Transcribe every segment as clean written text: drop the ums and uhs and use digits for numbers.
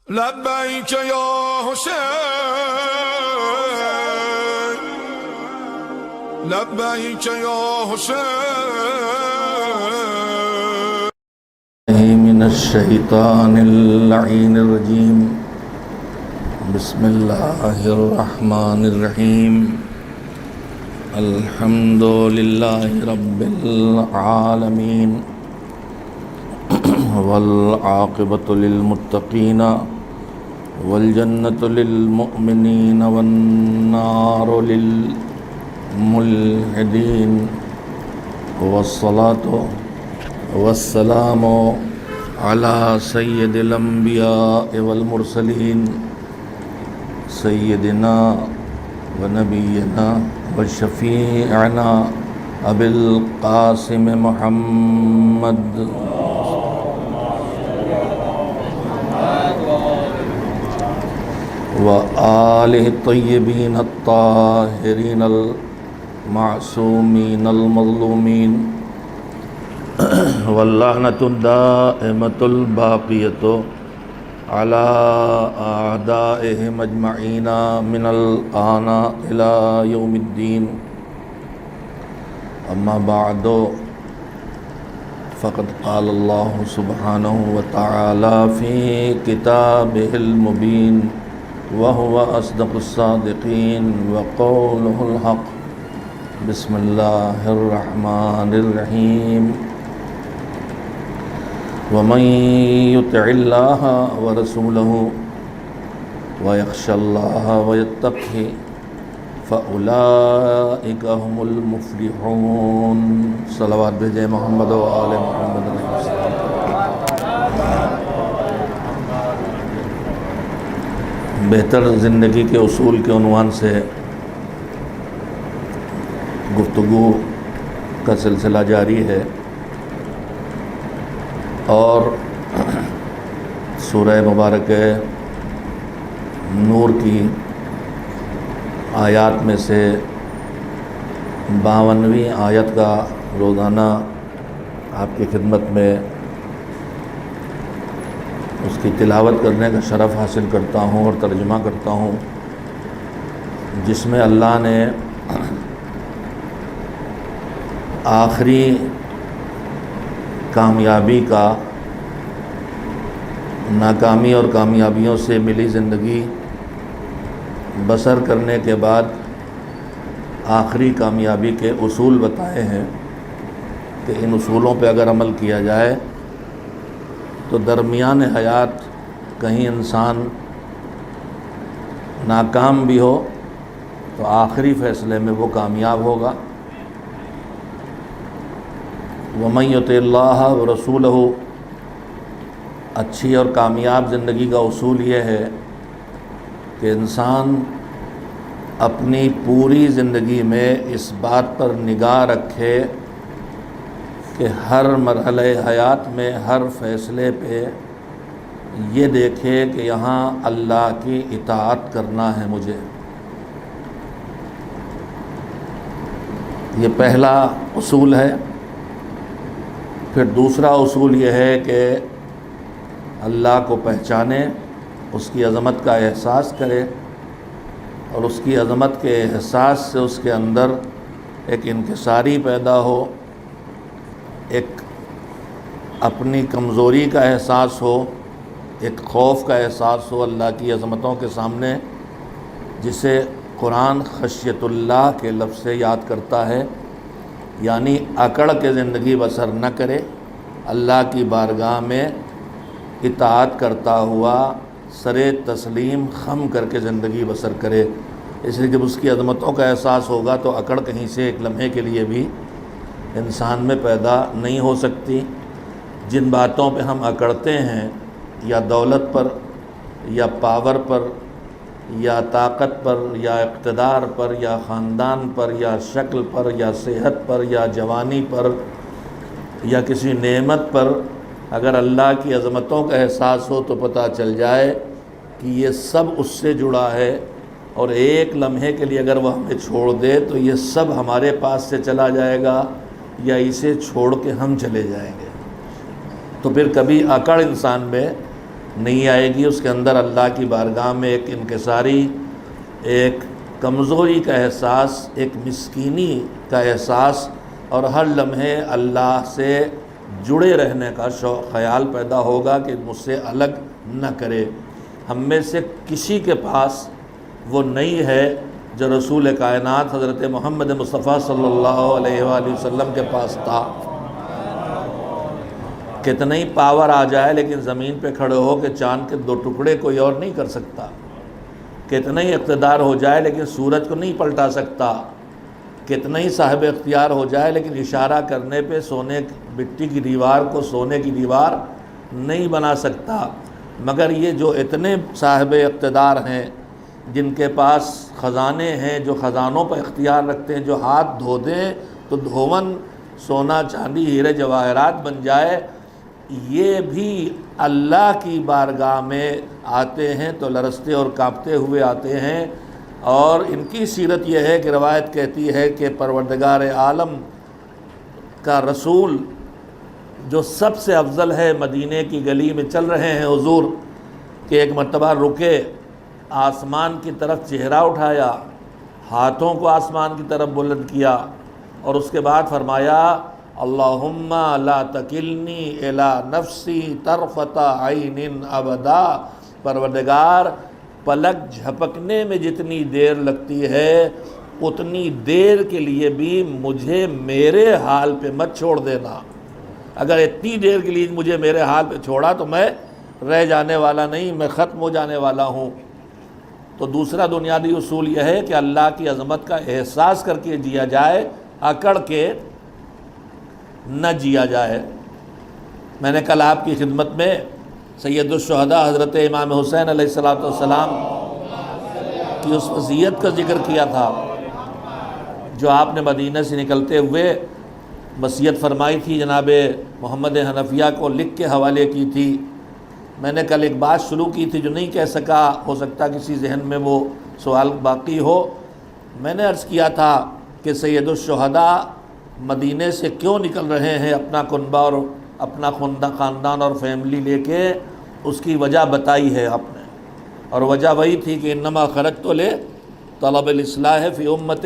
لبيك يا حسين لبيك يا حسين من الشیطان اللعین الرجیم بسم اللہ الرحمن الرحیم الحمد للہ رب العالمین والعاقبۃ للمتقین والجنۃ للمؤمنین والنار للملحدین والصلاۃ والسلام علی سید الانبیاء والمرسلین سیدنا ونبینا وشفیعنا ابی القاسم محمد وآلہ الطیبین الطاہرین المعصومین المظلومین واللعنۃ الدائمۃ الباقیۃ علی اعدائہم اجمعین من الآن الی یوم الدین اما بعد فقد قال اللہ سبحانہ وتعالی فی کتابہ المبین وهو أصدق الصادقين وقوله الحق بسم الله الرحمن الرحيم ومن يطع الله ورسوله ويخشى الله ويتقه فأولئك هم المفلحون صلوات بھیجے محمد و آل محمد علیہ السلام۔ بہتر زندگی کے اصول کے عنوان سے گفتگو کا سلسلہ جاری ہے اور سورہ مبارک نور کی آیات میں سے 52ویں آیت کا روزانہ آپ کی خدمت میں اس کی تلاوت کرنے کا شرف حاصل کرتا ہوں اور ترجمہ کرتا ہوں، جس میں اللہ نے آخری کامیابی کا، ناکامی اور کامیابیوں سے ملی زندگی بسر کرنے کے بعد آخری کامیابی کے اصول بتائے ہیں کہ ان اصولوں پہ اگر عمل کیا جائے تو درمیان حیات کہیں انسان ناکام بھی ہو تو آخری فیصلے میں وہ کامیاب ہوگا۔ وَمَن يُطِعِ اللَّهَ وَرَسُولَهُ، اچھی اور کامیاب زندگی کا اصول یہ ہے کہ انسان اپنی پوری زندگی میں اس بات پر نگاہ رکھے کہ ہر مرحلہ حیات میں ہر فیصلے پہ یہ دیکھے کہ یہاں اللہ کی اطاعت کرنا ہے مجھے۔ یہ پہلا اصول ہے۔ پھر دوسرا اصول یہ ہے کہ اللہ کو پہچانے، اس کی عظمت کا احساس کرے اور اس کی عظمت کے احساس سے اس کے اندر ایک انکساری پیدا ہو، ایک اپنی کمزوری کا احساس ہو، ایک خوف کا احساس ہو اللہ کی عظمتوں کے سامنے، جسے قرآن خشیت اللہ کے لفظ سے یاد کرتا ہے، یعنی اکڑ کے زندگی بسر نہ کرے، اللہ کی بارگاہ میں اطاعت کرتا ہوا سر تسلیم خم کر کے زندگی بسر کرے۔ اس لیے جب اس کی عظمتوں کا احساس ہوگا تو اکڑ کہیں سے ایک لمحے کے لیے بھی انسان میں پیدا نہیں ہو سکتی۔ جن باتوں پہ ہم اکڑتے ہیں، یا دولت پر یا پاور پر یا طاقت پر یا اقتدار پر یا خاندان پر یا شکل پر یا صحت پر یا جوانی پر یا کسی نعمت پر، اگر اللہ کی عظمتوں کا احساس ہو تو پتہ چل جائے کہ یہ سب اس سے جڑا ہے، اور ایک لمحے کے لیے اگر وہ ہمیں چھوڑ دے تو یہ سب ہمارے پاس سے چلا جائے گا یا اسے چھوڑ کے ہم چلے جائیں گے۔ تو پھر کبھی اکڑ انسان میں نہیں آئے گی، اس کے اندر اللہ کی بارگاہ میں ایک انکساری، ایک کمزوری کا احساس، ایک مسکینی کا احساس، اور ہر لمحے اللہ سے جڑے رہنے کا شوق خیال پیدا ہوگا کہ مجھ سے الگ نہ کرے۔ ہم میں سے کسی کے پاس وہ نہیں ہے جو رسول کائنات حضرت محمد مصطفیٰ صلی اللہ علیہ وآلہ وسلم کے پاس تھا۔ کتنا ہی پاور آ جائے لیکن زمین پہ کھڑے ہو کہ چاند کے 2 ٹکڑے کوئی اور نہیں کر سکتا، کتنا ہی اقتدار ہو جائے لیکن سورج کو نہیں پلٹا سکتا، کتنا ہی صاحب اختیار ہو جائے لیکن اشارہ کرنے پہ مٹی کی دیوار کو سونے کی دیوار نہیں بنا سکتا۔ مگر یہ جو اتنے صاحب اقتدار ہیں، جن کے پاس خزانے ہیں، جو خزانوں پر اختیار رکھتے ہیں، جو ہاتھ دھو دیں تو دھون سونا چاندی ہیرے جواہرات بن جائے، یہ بھی اللہ کی بارگاہ میں آتے ہیں تو لرزتے اور کانپتے ہوئے آتے ہیں۔ اور ان کی سیرت یہ ہے کہ روایت کہتی ہے کہ پروردگار عالم کا رسول جو سب سے افضل ہے، مدینے کی گلی میں چل رہے ہیں حضور، کہ ایک مرتبہ رکے، آسمان کی طرف چہرہ اٹھایا، ہاتھوں کو آسمان کی طرف بلند کیا، اور اس کے بعد فرمایا اللہم لا تکلنی الی نفسی طرفۃ عین ابدا، پروردگار پلک جھپکنے میں جتنی دیر لگتی ہے اتنی دیر کے لیے بھی مجھے میرے حال پہ مت چھوڑ دینا۔ اگر اتنی دیر کے لیے مجھے میرے حال پہ چھوڑا تو میں رہ جانے والا نہیں، میں ختم ہو جانے والا ہوں۔ تو دوسرا بنیادی اصول یہ ہے کہ اللہ کی عظمت کا احساس کر کے جیا جائے، اکڑ کے نہ جیا جائے۔ میں نے کل آپ کی خدمت میں سید الشہداء حضرت امام حسین علیہ السلام کی اس وصیت کا ذکر کیا تھا جو آپ نے مدینہ سے نکلتے ہوئے وصیت فرمائی تھی، جناب محمد حنفیہ کو لکھ کے حوالے کی تھی۔ میں نے کل ایک بات شروع کی تھی جو نہیں کہہ سکا، ہو سکتا کسی ذہن میں وہ سوال باقی ہو۔ میں نے عرض کیا تھا کہ سید الشہداء مدینے سے کیوں نکل رہے ہیں اپنا کنبہ اور اپنا خاندان اور فیملی لے کے، اس کی وجہ بتائی ہے آپ نے، اور وجہ وہی تھی کہ انما خرجت لطلب الاصلاح فی امت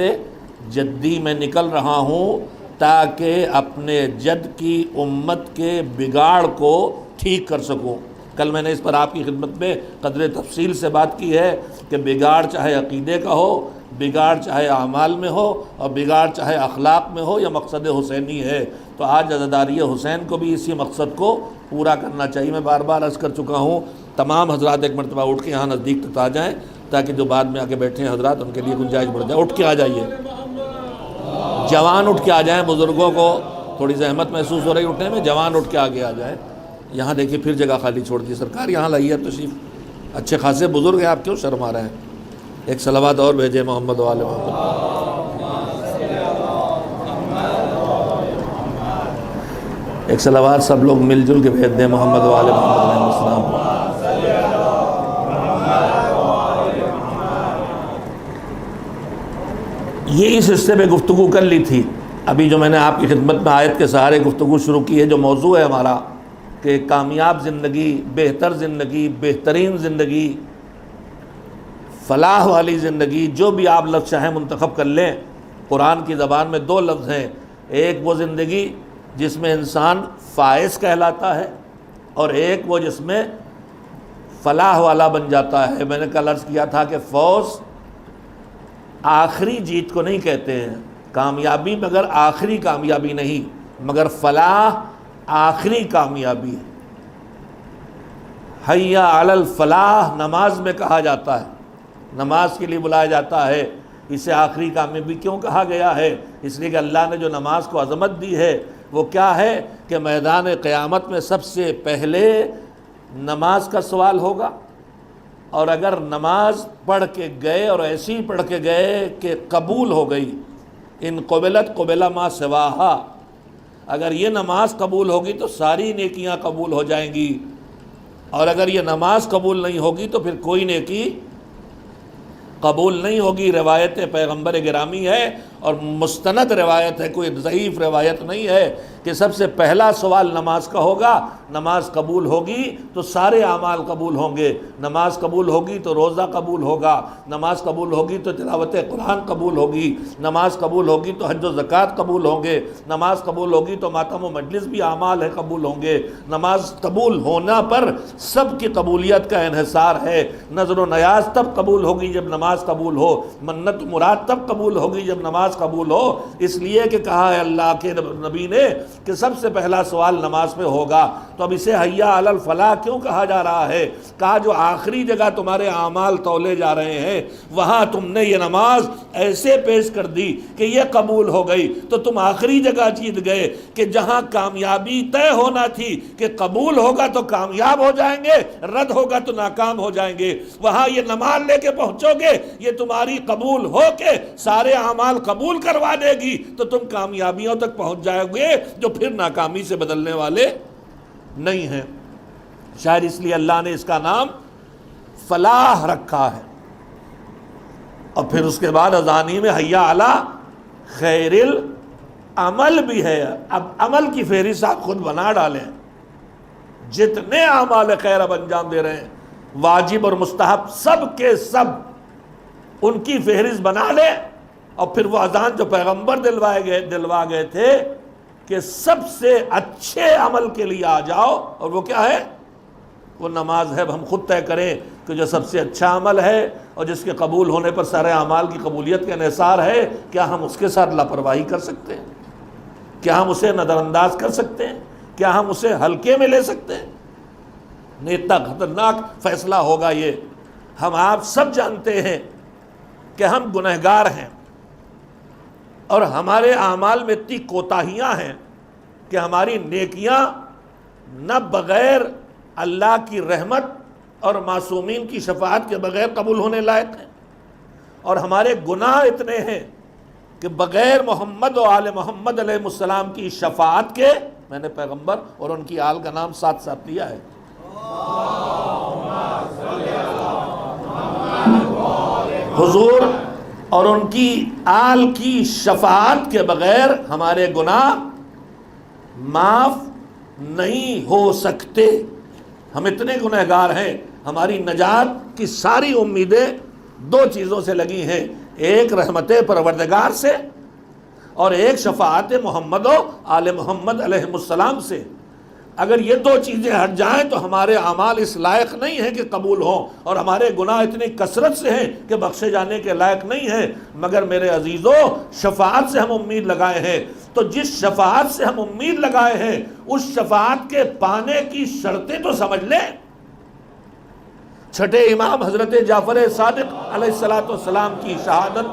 جدی، میں نکل رہا ہوں تاکہ اپنے جد کی امت کے بگاڑ کو ٹھیک کر سکوں۔ کل میں نے اس پر آپ کی خدمت میں قدر تفصیل سے بات کی ہے کہ بگاڑ چاہے عقیدے کا ہو، بگاڑ چاہے اعمال میں ہو، اور بگاڑ چاہے اخلاق میں ہو، یا مقصد حسینی ہے۔ تو آج عزاداری حسین کو بھی اسی مقصد کو پورا کرنا چاہیے۔ میں بار بار عرض کر چکا ہوں، تمام حضرات ایک مرتبہ اٹھ کے یہاں نزدیک تک آ جائیں تاکہ جو بعد میں آ کے بیٹھے ہیں حضرات ان کے لیے گنجائش بڑھ جائے۔ اٹھ کے آ جائیے، جوان اٹھ کے آ جائیں، بزرگوں کو تھوڑی زحمت محسوس ہو رہی اٹھنے میں، جوان اٹھ کے آگے آ جائیں۔ یہاں دیکھیے پھر جگہ خالی چھوڑ دی سرکار، یہاں لائیے تشریف، اچھے خاصے بزرگ ہیں، آپ کیوں شرما رہے ہیں؟ ایک صلوات اور بھیجے محمد و آل محمد۔ ایک صلوات سب لوگ مل جل کے بھیج دیں محمد و آل محمد علیہ السلام۔ یہ اس حصے میں گفتگو کر لی تھی، ابھی جو میں نے آپ کی خدمت میں آیت کے سہارے گفتگو شروع کی ہے، جو موضوع ہے ہمارا کہ کامیاب زندگی، بہتر زندگی، بہترین زندگی، فلاح والی زندگی، جو بھی آپ لفظ چاہیں منتخب کر لیں۔ قرآن کی زبان میں 2 لفظ ہیں، ایک وہ زندگی جس میں انسان فائز کہلاتا ہے، اور ایک وہ جس میں فلاح والا بن جاتا ہے۔ میں نے کل عرض کیا تھا کہ فوز آخری جیت کو نہیں کہتے ہیں، کامیابی مگر آخری کامیابی نہیں، مگر فلاح آخری کامیابی ہے۔ حی علی الفلاح نماز میں کہا جاتا ہے، نماز کے لیے بلایا جاتا ہے۔ اسے آخری کامیابی کیوں کہا گیا ہے؟ اس لیے کہ اللہ نے جو نماز کو عظمت دی ہے وہ کیا ہے کہ میدان قیامت میں سب سے پہلے نماز کا سوال ہوگا، اور اگر نماز پڑھ کے گئے اور ایسی پڑھ کے گئے کہ قبول ہو گئی، ان قبلت قبل ما سواہا، اگر یہ نماز قبول ہوگی تو ساری نیکیاں قبول ہو جائیں گی، اور اگر یہ نماز قبول نہیں ہوگی تو پھر کوئی نیکی قبول نہیں ہوگی۔ روایت پیغمبر گرامی ہے اور مستند روایت ہے، کوئی ضعیف روایت نہیں ہے، کہ سب سے پہلا سوال نماز کا ہوگا۔ نماز قبول ہوگی تو سارے اعمال قبول ہوں گے، نماز قبول ہوگی تو روزہ قبول ہوگا، نماز قبول ہوگی تو تلاوت قرآن قبول ہوگی، نماز قبول ہوگی تو حج و زکوٰۃ قبول ہوں گے، نماز قبول ہوگی تو ماتم و مجلس بھی اعمال ہے قبول ہوں گے۔ نماز قبول ہونا پر سب کی قبولیت کا انحصار ہے۔ نظر و نیاز تب قبول ہوگی جب نماز قبول ہو، منت مراد تب قبول ہوگی جب نماز قبول ہو۔ اس لیے کہ کہا ہے اللہ کے نبی نے کہ سب سے پہلا سوال نماز پہ ہوگا۔ تو اب اسے حیا علی الفلاح کیوں کہا جا رہا ہے؟ کہا جو آخری جگہ تمہارے اعمال تولے جا رہے ہیں وہاں تم نے یہ نماز ایسے پیش کر دی کہ یہ قبول ہو گئی، تو تم آخری جگہ جیت گئے کہ جہاں کامیابی طے ہونا تھی کہ قبول ہوگا تو کامیاب ہو جائیں گے، رد ہوگا تو ناکام ہو جائیں گے، وہاں یہ نماز لے کے پہنچو گے، یہ تمہاری قبول ہو کے سارے اعمال قبول کروا دے گی، تو تم کامیابیوں تک پہنچ جائے گے جو پھر ناکامی سے بدلنے والے نہیں ہیں۔ شاید اس لیے اللہ نے اس کا نام فلاح رکھا ہے۔ اور پھر اس کے بعد اذانی میں حیا علی خیر العمل بھی ہے۔ اب عمل کی فہرست آپ خود بنا ڈالیں، جتنے اعمال خیر اب انجام دے رہے ہیں، واجب اور مستحب سب کے سب، ان کی فہرست بنا لیں، اور پھر وہ اذان جو پیغمبر دلوا گئے تھے کہ سب سے اچھے عمل کے لیے آ جاؤ، اور وہ کیا ہے؟ وہ نماز ہے۔ اب ہم خود طے کریں کہ جو سب سے اچھا عمل ہے اور جس کے قبول ہونے پر سارے اعمال کی قبولیت کا انحصار ہے، کیا ہم اس کے ساتھ لاپرواہی کر سکتے ہیں؟ کیا ہم اسے نظر انداز کر سکتے ہیں؟ کیا ہم اسے ہلکے میں لے سکتے ہیں؟ اتنا خطرناک فیصلہ ہوگا یہ۔ ہم آپ سب جانتے ہیں کہ ہم گنہگار ہیں، اور ہمارے اعمال میں اتنی کوتاہیاں ہیں کہ ہماری نیکیاں نہ بغیر اللہ کی رحمت اور معصومین کی شفاعت کے بغیر قبول ہونے لائق ہیں، اور ہمارے گناہ اتنے ہیں کہ بغیر محمد و آل محمد علیہ السلام کی شفاعت کے، میں نے پیغمبر اور ان کی آل کا نام ساتھ ساتھ لیا ہے، حضور اور ان کی آل کی شفاعت کے بغیر ہمارے گناہ معاف نہیں ہو سکتے۔ ہم اتنے گنہگار ہیں، ہماری نجات کی ساری امیدیں دو چیزوں سے لگی ہیں، ایک رحمت پروردگار سے اور ایک شفاعت محمد و آل محمد علیہ السلام سے۔ اگر یہ دو چیزیں ہٹ جائیں تو ہمارے اعمال اس لائق نہیں ہیں کہ قبول ہوں، اور ہمارے گناہ اتنی کثرت سے ہیں کہ بخشے جانے کے لائق نہیں ہیں۔ مگر میرے عزیزو، شفاعت سے ہم امید لگائے ہیں، تو جس شفاعت سے ہم امید لگائے ہیں اس شفاعت کے پانے کی شرطیں تو سمجھ لیں۔ چھٹے امام حضرت جعفر صادق علیہ السلام کی شہادت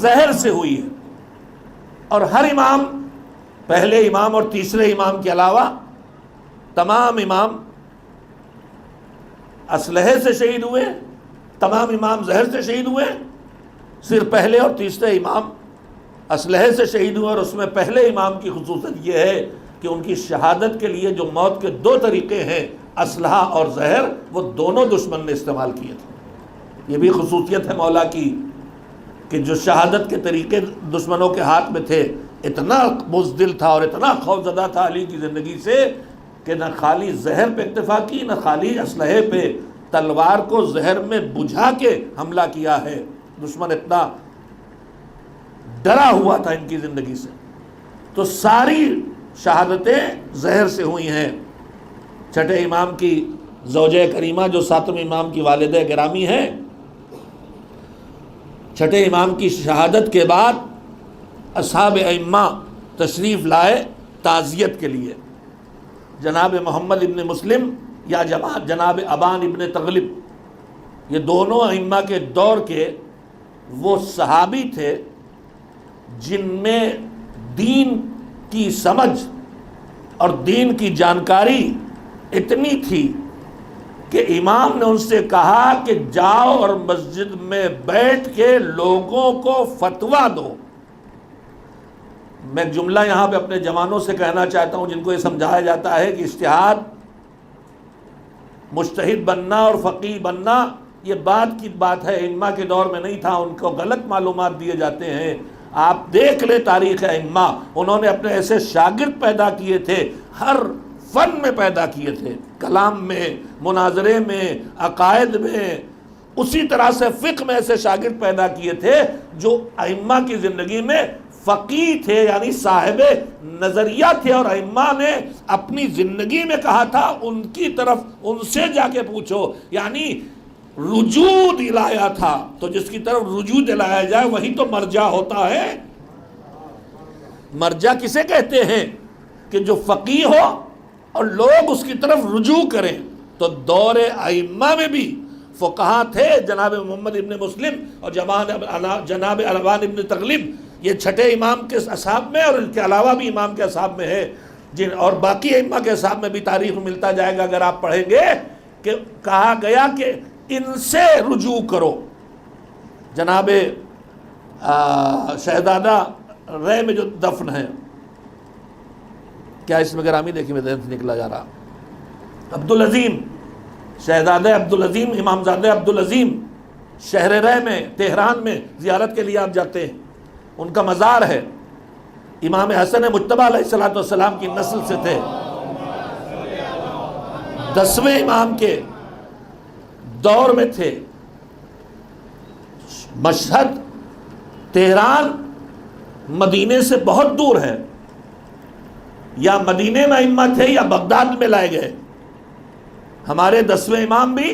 زہر سے ہوئی ہے، اور ہر امام، پہلے امام اور تیسرے امام کے علاوہ تمام امام اسلحے سے شہید ہوئے، تمام امام زہر سے شہید ہوئے، صرف پہلے اور تیسرے امام اسلحے سے شہید ہوئے، اور اس میں پہلے امام کی خصوصیت یہ ہے کہ ان کی شہادت کے لیے جو موت کے دو طریقے ہیں، اسلحہ اور زہر، وہ دونوں دشمن نے استعمال کیے تھے۔ یہ بھی خصوصیت ہے مولا کی کہ جو شہادت کے طریقے دشمنوں کے ہاتھ میں تھے، اتنا بزدل تھا اور اتنا خوفزدہ تھا علی کی زندگی سے کہ نہ خالی زہر پہ اکتفا کی، نہ خالی اسلحے پہ، تلوار کو زہر میں بجھا کے حملہ کیا ہے۔ دشمن اتنا ڈرا ہوا تھا ان کی زندگی سے۔ تو ساری شہادتیں زہر سے ہوئی ہیں۔ چھٹے امام کی زوجہ کریمہ جو ساتویں امام کی والدہ گرامی ہیں، چھٹے امام کی شہادت کے بعد اصحاب ائمہ تشریف لائے تعزیت کے لیے۔ جناب محمد ابن مسلم یا جناب ابان ابن تغلب، یہ دونوں ائمہ کے دور کے وہ صحابی تھے جن میں دین کی سمجھ اور دین کی جانکاری اتنی تھی کہ امام نے ان سے کہا کہ جاؤ اور مسجد میں بیٹھ کے لوگوں کو فتویٰ دو۔ میں ایک جملہ یہاں پہ اپنے جوانوں سے کہنا چاہتا ہوں جن کو یہ سمجھایا جاتا ہے کہ اجتہاد، مجتہد بننا اور فقیہ بننا یہ بعد کی بات ہے، ائمہ کے دور میں نہیں تھا، ان کو غلط معلومات دیے جاتے ہیں۔ آپ دیکھ لیں تاریخ ائمہ، انہوں نے اپنے ایسے شاگرد پیدا کیے تھے، ہر فن میں پیدا کیے تھے، کلام میں، مناظرے میں، عقائد میں، اسی طرح سے فقہ میں ایسے شاگرد پیدا کیے تھے جو ائمہ کی زندگی میں فقیہ تھے، یعنی صاحب نظریہ تھے، اور ائمہ نے اپنی زندگی میں کہا تھا ان کی طرف ان سے جا کے پوچھو، یعنی رجوع دلایا تھا۔ تو جس کی طرف رجوع دلایا جائے وہی تو مرجع ہوتا ہے۔ مرجع کسے کہتے ہیں؟ کہ جو فقیہ ہو اور لوگ اس کی طرف رجوع کریں۔ تو دور ائمہ میں بھی فقہاء تھے، جناب محمد ابن مسلم اور جناب الوان ابن تغلب، یہ چھٹے امام کے اصحاب میں، اور ان کے علاوہ بھی امام کے اصحاب میں ہے، اور باقی ائمہ کے اصحاب میں بھی تاریخ میں ملتا جائے گا اگر آپ پڑھیں گے، کہ کہا گیا کہ ان سے رجوع کرو۔ جناب شہزادہ رے میں جو دفن ہے، کیا اس میں گرامی دیکھیں میں ذہن سے نکلا جا رہا، عبدالعظیم، شہزادہ عبدالعظیم، امامزادہ عبدالعظیم، شہر رے میں، تہران میں زیارت کے لیے آپ جاتے ہیں، ان کا مزار ہے۔ امام حسن مجتبیٰ علیہ السلام کی نسل سے تھے، 10ویں امام کے دور میں تھے۔ مشہد، تہران مدینے سے بہت دور ہے، یا مدینے میں ائمہ تھے یا بغداد میں لائے گئے۔ ہمارے 10ویں امام بھی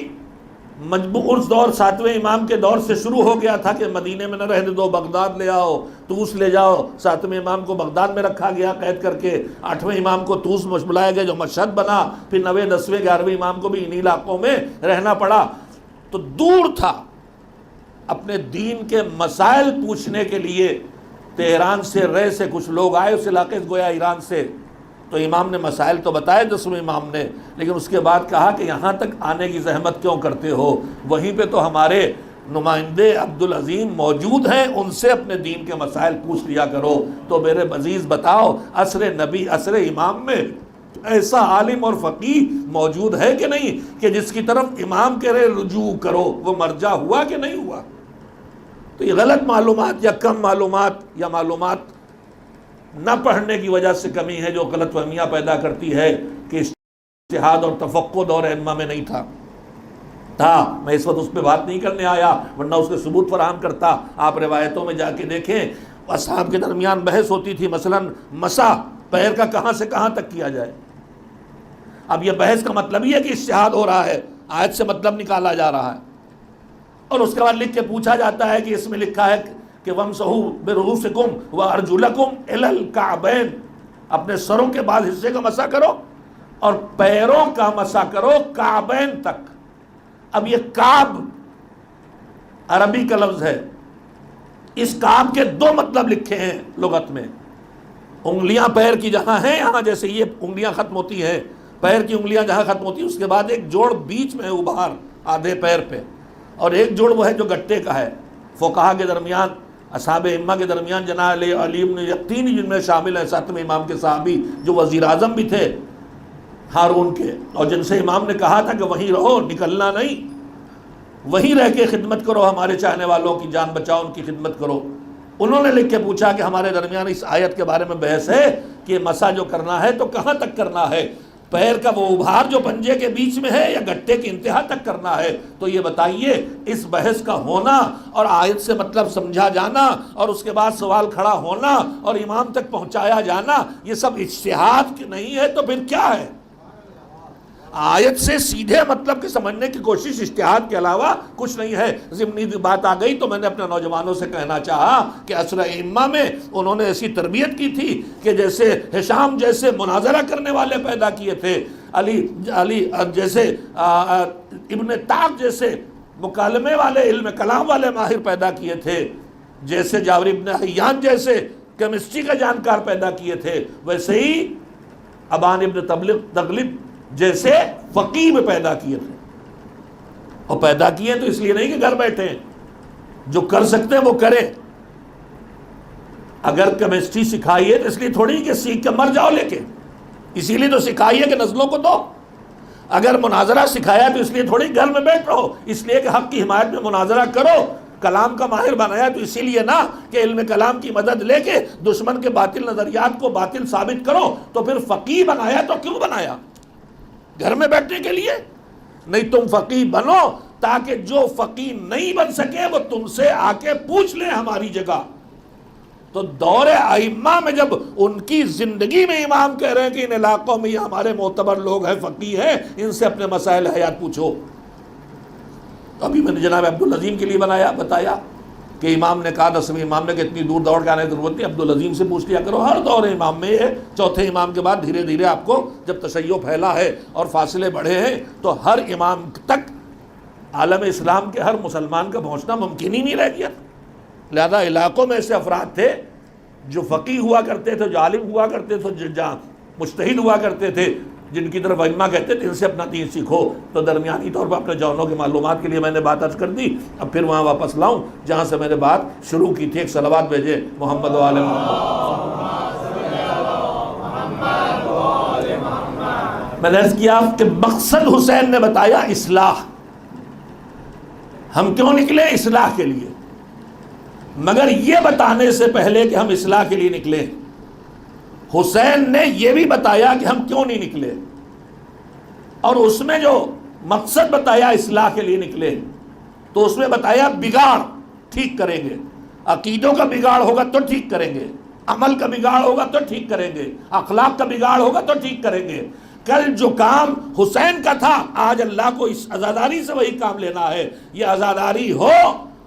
مجبور اس دور 7ویں امام کے دور سے شروع ہو گیا تھا کہ مدینے میں نہ رہنے دو، بغداد لے آؤ، طوس لے جاؤ۔ 7ویں امام کو بغداد میں رکھا گیا قید کر کے، 8ویں امام کو طوس بلایا گیا جو مشہد بنا، پھر 9ویں 10ویں 11ویں امام کو بھی انہی علاقوں میں رہنا پڑا۔ تو دور تھا، اپنے دین کے مسائل پوچھنے کے لیے تہران سے، رے سے کچھ لوگ آئے اس علاقے سے، گویا ایران سے۔ تو امام نے مسائل تو بتائے 10ویں امام نے، لیکن اس کے بعد کہا کہ یہاں تک آنے کی زحمت کیوں کرتے ہو، وہیں پہ تو ہمارے نمائندے عبدالعظیم موجود ہیں، ان سے اپنے دین کے مسائل پوچھ لیا کرو۔ تو میرے عزیز بتاؤ، عصر نبی، عصر امام میں ایسا عالم اور فقیہ موجود ہے کہ نہیں کہ جس کی طرف امام کہہ رہے رجوع کرو، وہ مرجع ہوا کہ نہیں ہوا؟ تو یہ غلط معلومات یا کم معلومات یا معلومات نہ پڑھنے کی وجہ سے کمی ہے جو غلط فہمیاں پیدا کرتی ہے کہ اجتہاد اور تفقہ دور ائمہ میں نہیں تھا۔ میں اس وقت اس پہ بات نہیں کرنے آیا، ورنہ اس کے ثبوت فراہم کرتا۔ آپ روایتوں میں جا کے دیکھیں، اصحاب کے درمیان بحث ہوتی تھی، مثلا مسح پیر کا کہاں سے کہاں تک کیا جائے۔ اب یہ بحث کا مطلب یہ ہے کہ اجتہاد ہو رہا ہے، آیت سے مطلب نکالا جا رہا ہے، اور اس کے بعد لکھ کے پوچھا جاتا ہے کہ اس میں لکھا ہے کہ وَامْسَحُوا بِرُؤُوسِكُمْ وَأَرْجُلَكُمْ إِلَى الْكَعْبَيْنِ، اپنے سروں کے بعد حصے کا مسح کرو اور پیروں کا مسح کرو کعبین تک۔ اب یہ کعب عربی کا لفظ ہے، اس کعب کے 2 مطلب لکھے ہیں لغت میں۔ انگلیاں پیر کی جہاں ہیں، یہاں جیسے یہ انگلیاں ختم ہوتی ہیں، پیر کی انگلیاں جہاں ختم ہوتی ہیں، اس کے بعد ایک جوڑ بیچ میں ہے باہر آدھے پیر پہ، اور ایک جوڑ وہ ہے جو گٹے کا ہے۔ فقہاء کے درمیان، اصحاب ائمہ کے درمیان جناب علی بن یقطینی جن میں شامل ہیں 7ویں امام کے صحابی جو وزیر اعظم بھی تھے ہارون کے، اور جن سے امام نے کہا تھا کہ وہیں رہو، نکلنا نہیں، وہیں رہ کے خدمت کرو، ہمارے چاہنے والوں کی جان بچاؤ، ان کی خدمت کرو۔ انہوں نے لکھ کے پوچھا کہ ہمارے درمیان اس آیت کے بارے میں بحث ہے کہ مسح جو کرنا ہے تو کہاں تک کرنا ہے، پیر کا وہ ابھار جو پنجے کے بیچ میں ہے یا گٹے کی انتہا تک کرنا ہے؟ تو یہ بتائیے، اس بحث کا ہونا اور آیت سے مطلب سمجھا جانا اور اس کے بعد سوال کھڑا ہونا اور امام تک پہنچایا جانا، یہ سب اجتہاد نہیں ہے تو پھر کیا ہے؟ آیت سے سیدھے مطلب کے سمجھنے کی کوشش اجتہاد کے علاوہ کچھ نہیں ہے۔ ضمنی بات آ گئی تو میں نے اپنے نوجوانوں سے کہنا چاہا کہ عصر ائمہ میں انہوں نے ایسی تربیت کی تھی کہ جیسے ہشام جیسے مناظرہ کرنے والے پیدا کیے تھے، علی جیسے ابن طاق جیسے مکالمے والے، علم کلام والے ماہر پیدا کیے تھے، جیسے جابر ابن حیان جیسے کیمسٹری کا جانکار پیدا کیے تھے، ویسے ہی ابان ابن تغلب جیسے فقیہ میں پیدا کیے تھے۔ اور پیدا کیے تو اس لیے نہیں کہ گھر بیٹھے ہیں، جو کر سکتے ہیں وہ کریں۔ اگر کیمسٹری سکھائیے تو اس لیے تھوڑی کہ سیکھ کے مر جاؤ، لے کے اسی لیے تو سکھائیے کہ نسلوں کو دو۔ اگر مناظرہ سکھایا تو اس لیے تھوڑی گھر میں بیٹھ رہو، اس لیے کہ حق کی حمایت میں مناظرہ کرو۔ کلام کا ماہر بنایا تو اسی لیے نہ کہ علم کلام کی مدد لے کے دشمن کے باطل نظریات کو باطل ثابت کرو۔ تو پھر فقیہ بنایا تو کیوں بنایا؟ گھر میں بیٹھنے کے لیے؟ نہیں، تم فقیہ بنو تاکہ جو فقیہ نہیں بن سکے وہ تم سے آ کے پوچھ لیں ہماری جگہ۔ تو دور ائمہ میں جب ان کی زندگی میں امام کہہ رہے ہیں کہ ان علاقوں میں یہ ہمارے معتبر لوگ ہیں، فقیہ ہیں، ان سے اپنے مسائل حیات پوچھو۔ تو ابھی میں نے جناب عبدالعظیم کے لیے بتایا کہ امام نے کہا، 10ویں امام نے کہ اتنی دور دوڑ کے آنے کی ضرورت نہیں، عبدالعظیم سے پوچھ لیا کرو۔ ہر دور امام میں یہ چوتھے امام کے بعد دھیرے دھیرے آپ کو جب تشیع پھیلا ہے اور فاصلے بڑھے ہیں تو ہر امام تک عالم اسلام کے ہر مسلمان کا پہنچنا ممکن ہی نہیں رہ گیا۔ لہذا علاقوں میں ایسے افراد تھے جو فقیہ ہوا کرتے تھے، جو عالم ہوا کرتے تھے، جو مجتہد ہوا کرتے تھے، جن کی طرف ائمہ کہتے تھے ان سے اپنا دین سیکھو۔ تو درمیانی طور پر اپنے جوانوں کی معلومات کے لیے میں نے بات عرض کر دی، اب پھر وہاں واپس لاؤں جہاں سے میں نے بات شروع کی تھی۔ ایک صلوات بھیجے محمد و آل محمد۔ میں نے عرض کیا کہ مقصد حسین نے بتایا اصلاح، ہم کیوں نکلے؟ اصلاح کے لیے، مگر یہ بتانے سے پہلے کہ ہم اصلاح کے لیے نکلے، حسین نے یہ بھی بتایا کہ ہم کیوں نہیں نکلے، اور اس میں جو مقصد بتایا اصلاح کے لیے نکلے تو اس میں بتایا بگاڑ ٹھیک کریں گے، عقیدوں کا بگاڑ ہوگا تو ٹھیک کریں گے، عمل کا بگاڑ ہوگا تو ٹھیک کریں گے، اخلاق کا بگاڑ ہوگا تو ٹھیک کریں گے۔ کل جو کام حسین کا تھا آج اللہ کو اس عزاداری سے وہی کام لینا ہے۔ یہ عزاداری ہو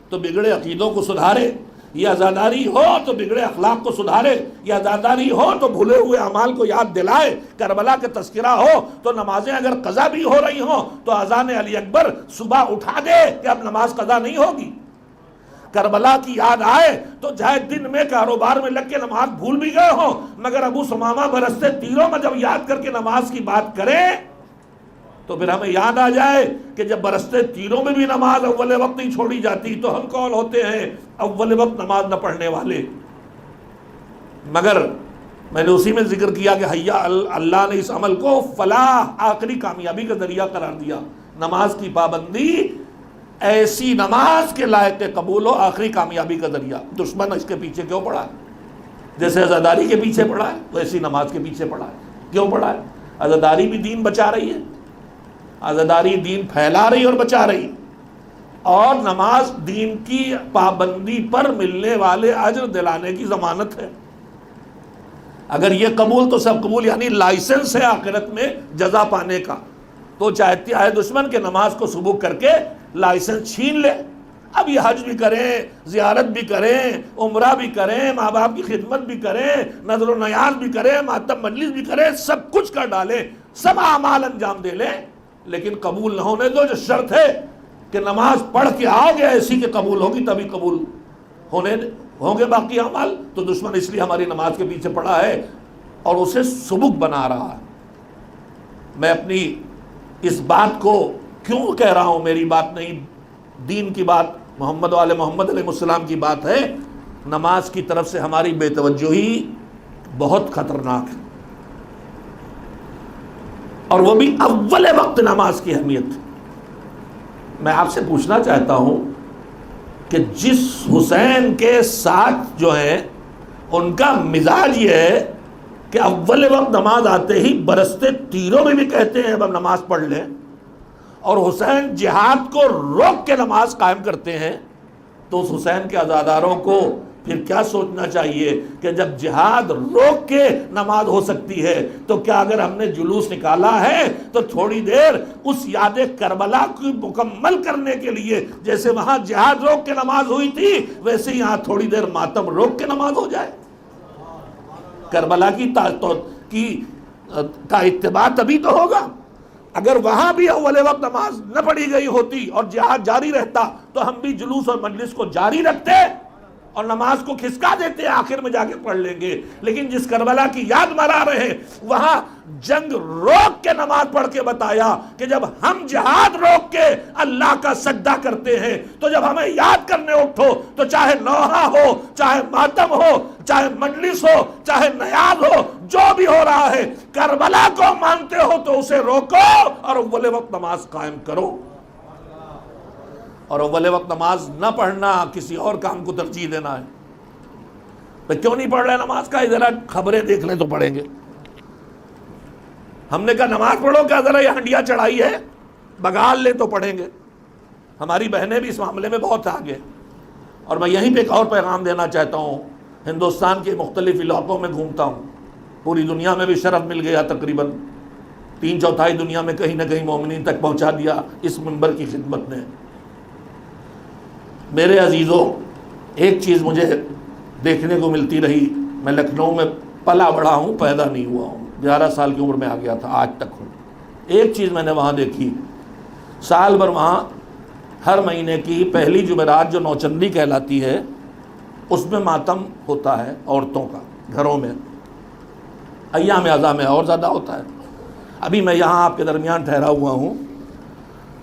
تو بگڑے عقیدوں کو سدھارے، یہ عزاداری ہو تو بگڑے اخلاق کو سدھارے، یہ عزاداری ہو تو بھولے ہوئے اعمال کو یاد دلائے، کربلا کا تذکرہ ہو تو نمازیں اگر قضا بھی ہو رہی ہوں تو اذان علی اکبر صبح اٹھا دے کہ اب نماز قضا نہیں ہوگی۔ کربلا کی یاد آئے تو چاہے دن میں کاروبار میں لگ کے نماز بھول بھی گئے ہوں، مگر ابو ثمامہ برستے تیروں میں جب یاد کر کے نماز کی بات کریں تو پھر ہمیں یاد آ جائے کہ جب برستے تیروں میں بھی نماز اول وقت نہیں چھوڑی جاتی تو ہم کون ہوتے ہیں اول وقت نماز نہ پڑھنے والے۔ مگر میں نے اسی میں ذکر کیا کہ حیا اللہ نے اس عمل کو فلاح، آخری کامیابی کا ذریعہ قرار دیا۔ نماز کی پابندی ایسی نماز کے لائق قبول ہو، آخری کامیابی کا ذریعہ۔ دشمن اس کے پیچھے کیوں پڑا ہے؟ جیسے عزاداری کے پیچھے پڑا ہے ویسی نماز کے پیچھے پڑا ہے۔ کیوں پڑا ہے؟ عزاداری بھی دین بچا رہی ہے، عزاداری دین پھیلا رہی اور بچا رہی، اور نماز دین کی پابندی پر ملنے والے اجر دلانے کی ضمانت ہے۔ اگر یہ قبول تو سب قبول، یعنی لائسنس ہے آخرت میں جزا پانے کا۔ تو چاہتی ہے دشمن کہ نماز کو سبوک کر کے لائسنس چھین لے۔ اب یہ حج بھی کریں، زیارت بھی کریں، عمرہ بھی کریں، ماں باپ کی خدمت بھی کریں، نظر و نیاز بھی کریں، ماتم مجلس بھی کریں، سب کچھ کر ڈالیں، سب اعمال انجام دے لیں، لیکن قبول نہ ہونے دو۔ جو شرط ہے کہ نماز پڑھ کے آؤ گے ایسی کہ قبول ہوگی تبھی قبول ہوں گے باقی اعمال۔ تو دشمن اس لیے ہماری نماز کے پیچھے پڑا ہے اور اسے سبک بنا رہا ہے۔ میں اپنی اس بات کو کیوں کہہ رہا ہوں؟ میری بات نہیں، دین کی بات، محمد و آل محمد علیہ السلام کی بات ہے۔ نماز کی طرف سے ہماری بے توجہی بہت خطرناک ہے، اور وہ بھی اول وقت نماز کی اہمیت۔ میں آپ سے پوچھنا چاہتا ہوں کہ جس حسین کے ساتھ جو ہیں ان کا مزاج یہ ہے کہ اول وقت نماز آتے ہی برستے تیروں میں بھی کہتے ہیں اب نماز پڑھ لیں، اور حسین جہاد کو روک کے نماز قائم کرتے ہیں، تو اس حسین کے عزاداروں کو پھر کیا سوچنا چاہیے کہ جب جہاد روک کے نماز ہو سکتی ہے تو کیا اگر ہم نے جلوس نکالا ہے تو تھوڑی دیر اس یاد کربلا کو مکمل کرنے کے لیے جیسے وہاں جہاد روک کے نماز ہوئی تھی ویسے یہاں تھوڑی دیر ماتم روک کے نماز ہو جائے۔ کربلا کا اتباع تبھی تو ہوگا۔ اگر وہاں بھی اول وقت نماز نہ پڑھی گئی ہوتی اور جہاد جاری رہتا تو ہم بھی جلوس اور مجلس کو جاری رکھتے اور نماز کو کھسکا دیتے، آخر میں جا کے پڑھ لیں گے۔ لیکن جس کربلا کی یاد مرا رہے وہاں جنگ روک کے نماز پڑھ کے بتایا کہ جب ہم جہاد روک کے اللہ کا سجدہ کرتے ہیں۔ تو جب ہمیں یاد کرنے اٹھو تو چاہے نوحہ ہو، چاہے ماتم ہو، چاہے مجلس ہو، چاہے نیاز ہو، جو بھی ہو رہا ہے، کربلا کو مانتے ہو تو اسے روکو اور اول وقت نماز قائم کرو۔ اور اول وقت نماز نہ پڑھنا کسی اور کام کو ترجیح دینا ہے۔ تو کیوں نہیں پڑھ رہے نماز کا؟ ذرا خبریں دیکھ لیں تو پڑھیں گے۔ ہم نے کہا نماز پڑھو، کیا ذرا یہ ہنڈیا چڑھائی ہے بگال لیں تو پڑھیں گے۔ ہماری بہنیں بھی اس معاملے میں بہت آگے۔ اور میں یہیں پہ ایک اور پیغام دینا چاہتا ہوں۔ ہندوستان کے مختلف علاقوں میں گھومتا ہوں، پوری دنیا میں بھی شرف مل گیا، تقریباً 3/4 دنیا میں کہیں نہ کہیں مومنین تک پہنچا دیا اس منبر کی خدمت نے۔ میرے عزیزوں، ایک چیز مجھے دیکھنے کو ملتی رہی، میں لکھنؤ میں پلا بڑھا ہوں، پیدا نہیں ہوا ہوں، 11 سال کی عمر میں آ گیا تھا، آج تک ہوں۔ ایک چیز میں نے وہاں دیکھی، سال بھر وہاں ہر مہینے کی پہلی جمعرات جو نوچندی کہلاتی ہے، اس میں ماتم ہوتا ہے عورتوں کا گھروں میں۔ ایام اعزاء میں اور زیادہ ہوتا ہے۔ ابھی میں یہاں آپ کے درمیان ٹھہرا ہوا ہوں،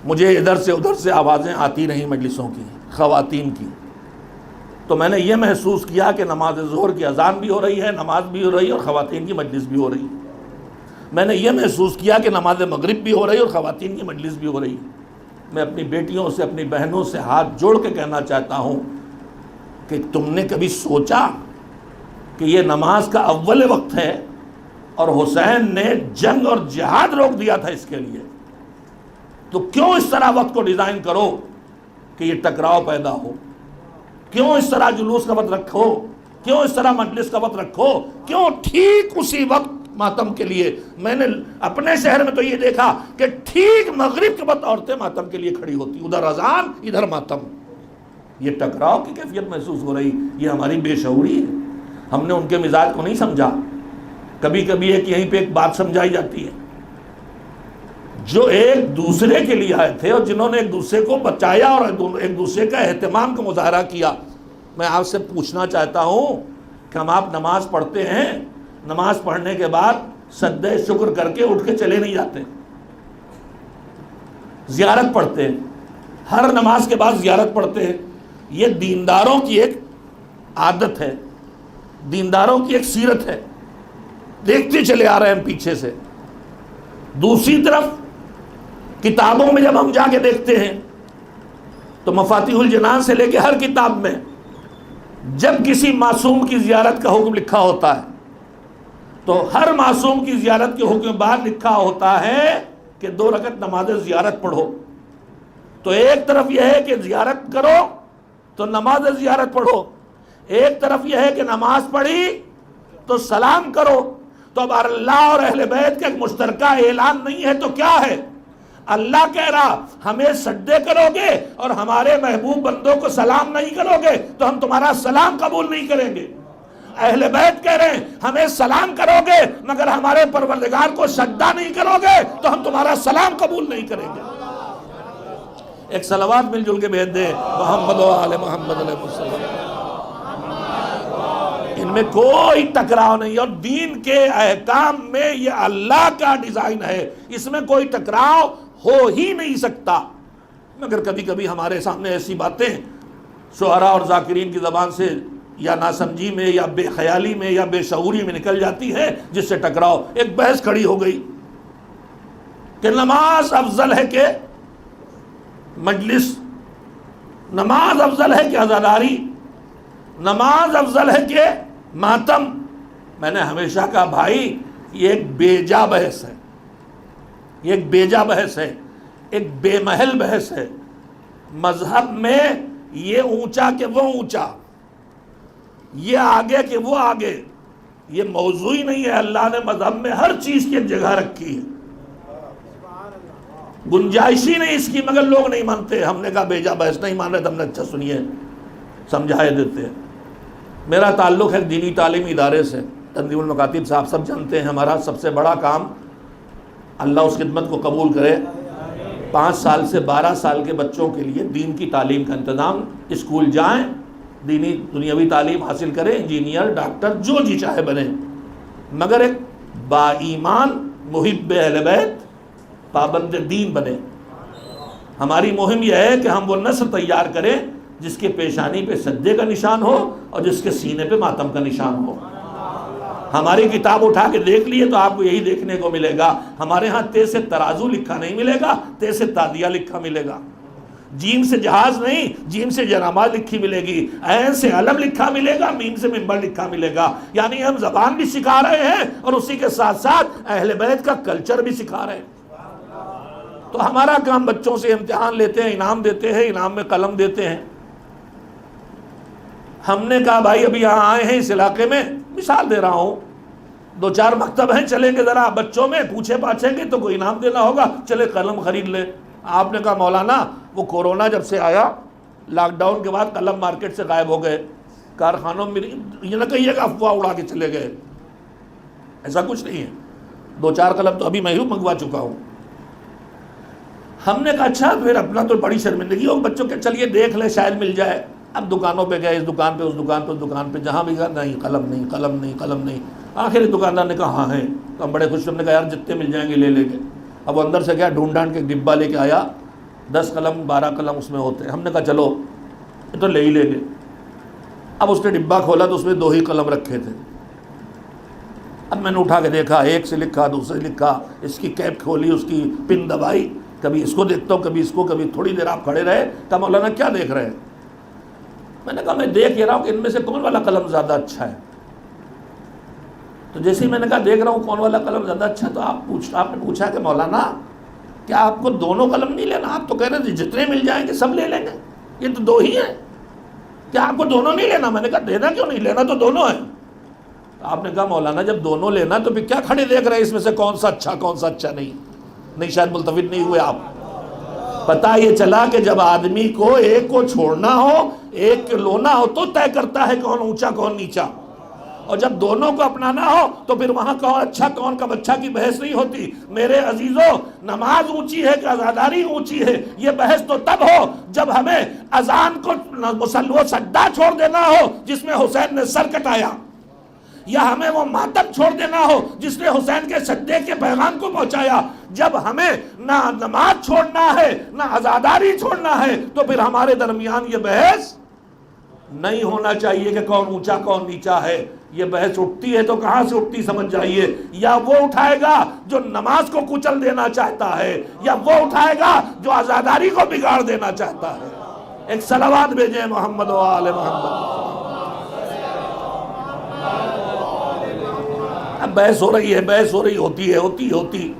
مجھے ادھر سے ادھر سے آوازیں آتی رہیں مجلسوں کی، خواتین کی۔ تو میں نے یہ محسوس کیا کہ نماز ظہر کی اذان بھی ہو رہی ہے، نماز بھی ہو رہی ہے اور خواتین کی مجلس بھی ہو رہی ہے۔ میں نے یہ محسوس کیا کہ نماز مغرب بھی ہو رہی ہے اور خواتین کی مجلس بھی ہو رہی ہے۔ میں اپنی بیٹیوں سے، اپنی بہنوں سے ہاتھ جوڑ کے کہنا چاہتا ہوں کہ تم نے کبھی سوچا کہ یہ نماز کا اول وقت ہے اور حسین نے جنگ اور جہاد روک دیا تھا اس کے لیے؟ تو کیوں اس طرح وقت کو ڈیزائن کرو کہ یہ ٹکراؤ پیدا ہو؟ کیوں اس طرح جلوس کا وقت رکھو؟ کیوں اس طرح مجلس کا وقت رکھو؟ کیوں ٹھیک اسی وقت ماتم کے لیے؟ میں نے اپنے شہر میں تو یہ دیکھا کہ ٹھیک مغرب کے وقت عورتیں ماتم کے لیے کھڑی ہوتی، ادھر اذان ادھر ماتم۔ یہ ٹکراؤ کی کیفیت محسوس ہو رہی، یہ ہماری بے شعوری ہے۔ ہم نے ان کے مزاج کو نہیں سمجھا۔ کبھی کبھی ایک یہیں پہ ایک بات سمجھائی جاتی ہے، جو ایک دوسرے کے لیے آئے تھے اور جنہوں نے ایک دوسرے کو بچایا اور ایک دوسرے کا اہتمام کا مظاہرہ کیا، میں آپ سے پوچھنا چاہتا ہوں کہ ہم آپ نماز پڑھتے ہیں، نماز پڑھنے کے بعد سجدہ شکر کر کے اٹھ کے چلے نہیں جاتے، زیارت پڑھتے ہیں، ہر نماز کے بعد زیارت پڑھتے ہیں۔ یہ دینداروں کی ایک عادت ہے، دینداروں کی ایک سیرت ہے، دیکھتے چلے آ رہے ہیں پیچھے سے۔ دوسری طرف کتابوں میں جب ہم جا کے دیکھتے ہیں تو مفاتیح الجنان سے لے کے ہر کتاب میں جب کسی معصوم کی زیارت کا حکم لکھا ہوتا ہے تو ہر معصوم کی زیارت کے حکم بعد لکھا ہوتا ہے کہ 2 رکعت نماز زیارت پڑھو۔ تو ایک طرف یہ ہے کہ زیارت کرو تو نماز زیارت پڑھو، ایک طرف یہ ہے کہ نماز پڑھی تو سلام کرو۔ تو اب اللہ اور اہل بیت کا ایک مشترکہ اعلان نہیں ہے تو کیا ہے؟ اللہ کہہ رہا ہمیں سجدے کرو گے اور ہمارے محبوب بندوں کو سلام نہیں کرو گے تو ہم تمہارا سلام قبول نہیں کریں گے۔ اہل بیت کہہ رہے ہیں ہمیں سلام کرو گے مگر ہمارے پروردگار کو سجدہ نہیں کرو گے تو ہم تمہارا سلام قبول نہیں کریں گے۔ ایک صلوات مل جل کے بھیج دے، محمد و آل محمد علیہ وسلم۔ ان میں کوئی ٹکراؤ نہیں، اور دین کے احکام میں یہ اللہ کا ڈیزائن ہے، اس میں کوئی ٹکراؤ ہو ہی نہیں سکتا۔ مگر کبھی کبھی ہمارے سامنے ایسی باتیں شعراء اور ذاکرین کی زبان سے یا ناسمجھی میں یا بے خیالی میں یا بے شعوری میں نکل جاتی ہے جس سے ٹکراؤ۔ ایک بحث کھڑی ہو گئی کہ نماز افضل ہے کہ مجلس، نماز افضل ہے کہ عزاداری، نماز افضل ہے کہ ماتم۔ میں نے ہمیشہ کہا بھائی یہ ایک بیجا بحث ہے، یہ ایک بیجا بحث ہے، ایک بے محل بحث ہے۔ مذہب میں یہ اونچا کہ وہ اونچا، یہ آگے کہ وہ آگے، یہ موضوع ہی نہیں ہے۔ اللہ نے مذہب میں ہر چیز کی ایک جگہ رکھی ہے، گنجائش ہی نہیں اس کی، مگر لوگ نہیں مانتے۔ ہم نے کہا بیجا بحث نہیں مان رہے تو ہم نے اچھا سنیے سمجھائے دیتے ہیں۔ میرا تعلق ہے دینی تعلیمی ادارے سے، تنظیم المکاتب صاحب سب جانتے ہیں۔ ہمارا سب سے بڑا کام، اللہ اس خدمت کو قبول کرے، 5 سال سے 12 سال کے بچوں کے لیے دین کی تعلیم کا انتظام۔ اسکول جائیں، دینی دنیاوی تعلیم حاصل کریں، انجینئر ڈاکٹر جو جی چاہے بنیں، مگر ایک با ایمان محب اہل بیت پابند دین بنے۔ ہماری مہم یہ ہے کہ ہم وہ نسل تیار کریں جس کے پیشانی پہ سجدے کا نشان ہو اور جس کے سینے پہ ماتم کا نشان ہو۔ ہماری کتاب اٹھا کے دیکھ لیے تو آپ کو یہی دیکھنے کو ملے گا۔ ہمارے ہاں تے سے ترازو لکھا نہیں ملے گا، تے سے تادیہ لکھا ملے گا۔ جیم سے جہاز نہیں، جیم سے جنامات لکھی ملے گی، عین سے علم لکھا ملے گا، میم سے منبر لکھا ملے گا۔ یعنی ہم زبان بھی سکھا رہے ہیں اور اسی کے ساتھ ساتھ اہل بیت کا کلچر بھی سکھا رہے ہیں۔ تو ہمارا کام بچوں سے امتحان لیتے ہیں، انعام دیتے ہیں، انعام میں قلم دیتے ہیں۔ ہم نے کہا بھائی ابھی یہاں آئے ہیں اس علاقے میں، مثال دے رہا ہوں، 2-4 مکتب ہیں، چلیں گے ذرا بچوں میں پوچھے پاچھیں گے تو کوئی انعام دینا ہوگا، چلے قلم خرید لے۔ آپ نے کہا مولانا وہ کورونا جب سے آیا، لاک ڈاؤن کے بعد قلم مارکیٹ سے غائب ہو گئے، کارخانوں میں یہ نہ کہیے کہ افواہ اڑا کے چلے گئے، ایسا کچھ نہیں ہے۔ 2-4 قلم تو ابھی میں ہی منگوا چکا ہوں۔ ہم نے کہا اچھا پھر اپنا تو بڑی شرمندگی ہو بچوں کے، چلیے دیکھ لیں شاید مل جائے۔ اب دکانوں پہ گئے، اس دکان پہ اس دکان پہ اس دکان پہ، جہاں بھی گیا نہیں، قلم نہیں، قلم نہیں، قلم نہیں۔ آخر دکاندار نے کہا ہاں ہیں، تو ہم بڑے خوش، ہم نے کہا یار جتنے مل جائیں گے لے لیں گے۔ اب وہ اندر سے گیا، ڈھونڈ ڈھانڈ کے ڈبہ لے کے آیا، 10 قلم 12 قلم اس میں ہوتے ہیں۔ ہم نے کہا چلو یہ تو لے ہی لیں گے۔ اب اس نے ڈبہ کھولا تو اس میں 2 ہی قلم رکھے تھے۔ اب میں نے اٹھا کے دیکھا، ایک سے لکھا، دوسرے لکھا، اس کی کیپ کھولی، اس کی پن دبائی، کبھی اس کو دیکھتا ہوں کبھی اس کو، کبھی تھوڑی دیر آپ کھڑے رہے، کہا مولانا کیا دیکھ رہے ہیں؟ میں نے کہا میں دیکھ یہ رہا ہوں کہ ان میں سے کون والا قلم زیادہ اچھا ہے۔ تو جیسے ہی میں نے کہا دیکھ رہا ہوں کون والا قلم زیادہ اچھا، تو آپ نے پوچھا کہ مولانا کیا آپ کو دونوں قلم نہیں لینا؟ آپ تو کہہ رہے تھے جتنے مل جائیں گے سب لے لیں گے، یہ تو 2 ہی ہیں، کیا آپ کو دونوں نہیں لینا؟ میں نے کہا دینا کیوں نہیں، لینا تو دونوں ہیں۔ آپ نے کہا مولانا جب دونوں لینا تو پھر کیا کھڑے دیکھ رہے ہیں اس میں سے کون سا اچھا کون سا اچھا نہیں شاید ملتفت نہیں ہوئے آپ۔ پتہ یہ چلا کہ جب آدمی کو ایک کو چھوڑنا ہو، ایک کو لونا ہو تو طے کرتا ہے کون اونچا کون نیچا، اور جب دونوں کو اپنانا ہو تو پھر وہاں کون اچھا کون کم اچھا کی بحث نہیں ہوتی۔ میرے عزیزوں، نماز اونچی ہے کہ عزاداری اونچی ہے، یہ بحث تو تب ہو جب ہمیں اذان کو وہ سجدہ چھوڑ دینا ہو جس میں حسین نے سر کٹایا، یا ہمیں وہ ماتم چھوڑ دینا ہو جس نے حسین کے سجدے کے پیغام کو پہنچایا۔ جب ہمیں نہ نماز چھوڑنا ہے نہ عزاداری چھوڑنا ہے تو پھر ہمارے درمیان یہ بحث نہیں ہونا چاہیے کہ کون اونچا کون نیچا ہے۔ یہ بحث اٹھتی ہے تو کہاں سے اٹھتی سمجھ جائیے، یا وہ اٹھائے گا جو نماز کو کچل دینا چاہتا ہے، یا وہ اٹھائے گا جو عزاداری کو بگاڑ دینا چاہتا ہے۔ ایک صلوات بھیجیں محمد و آل محمد۔ اب بحث ہو رہی ہے، بحث ہو رہی ہوتی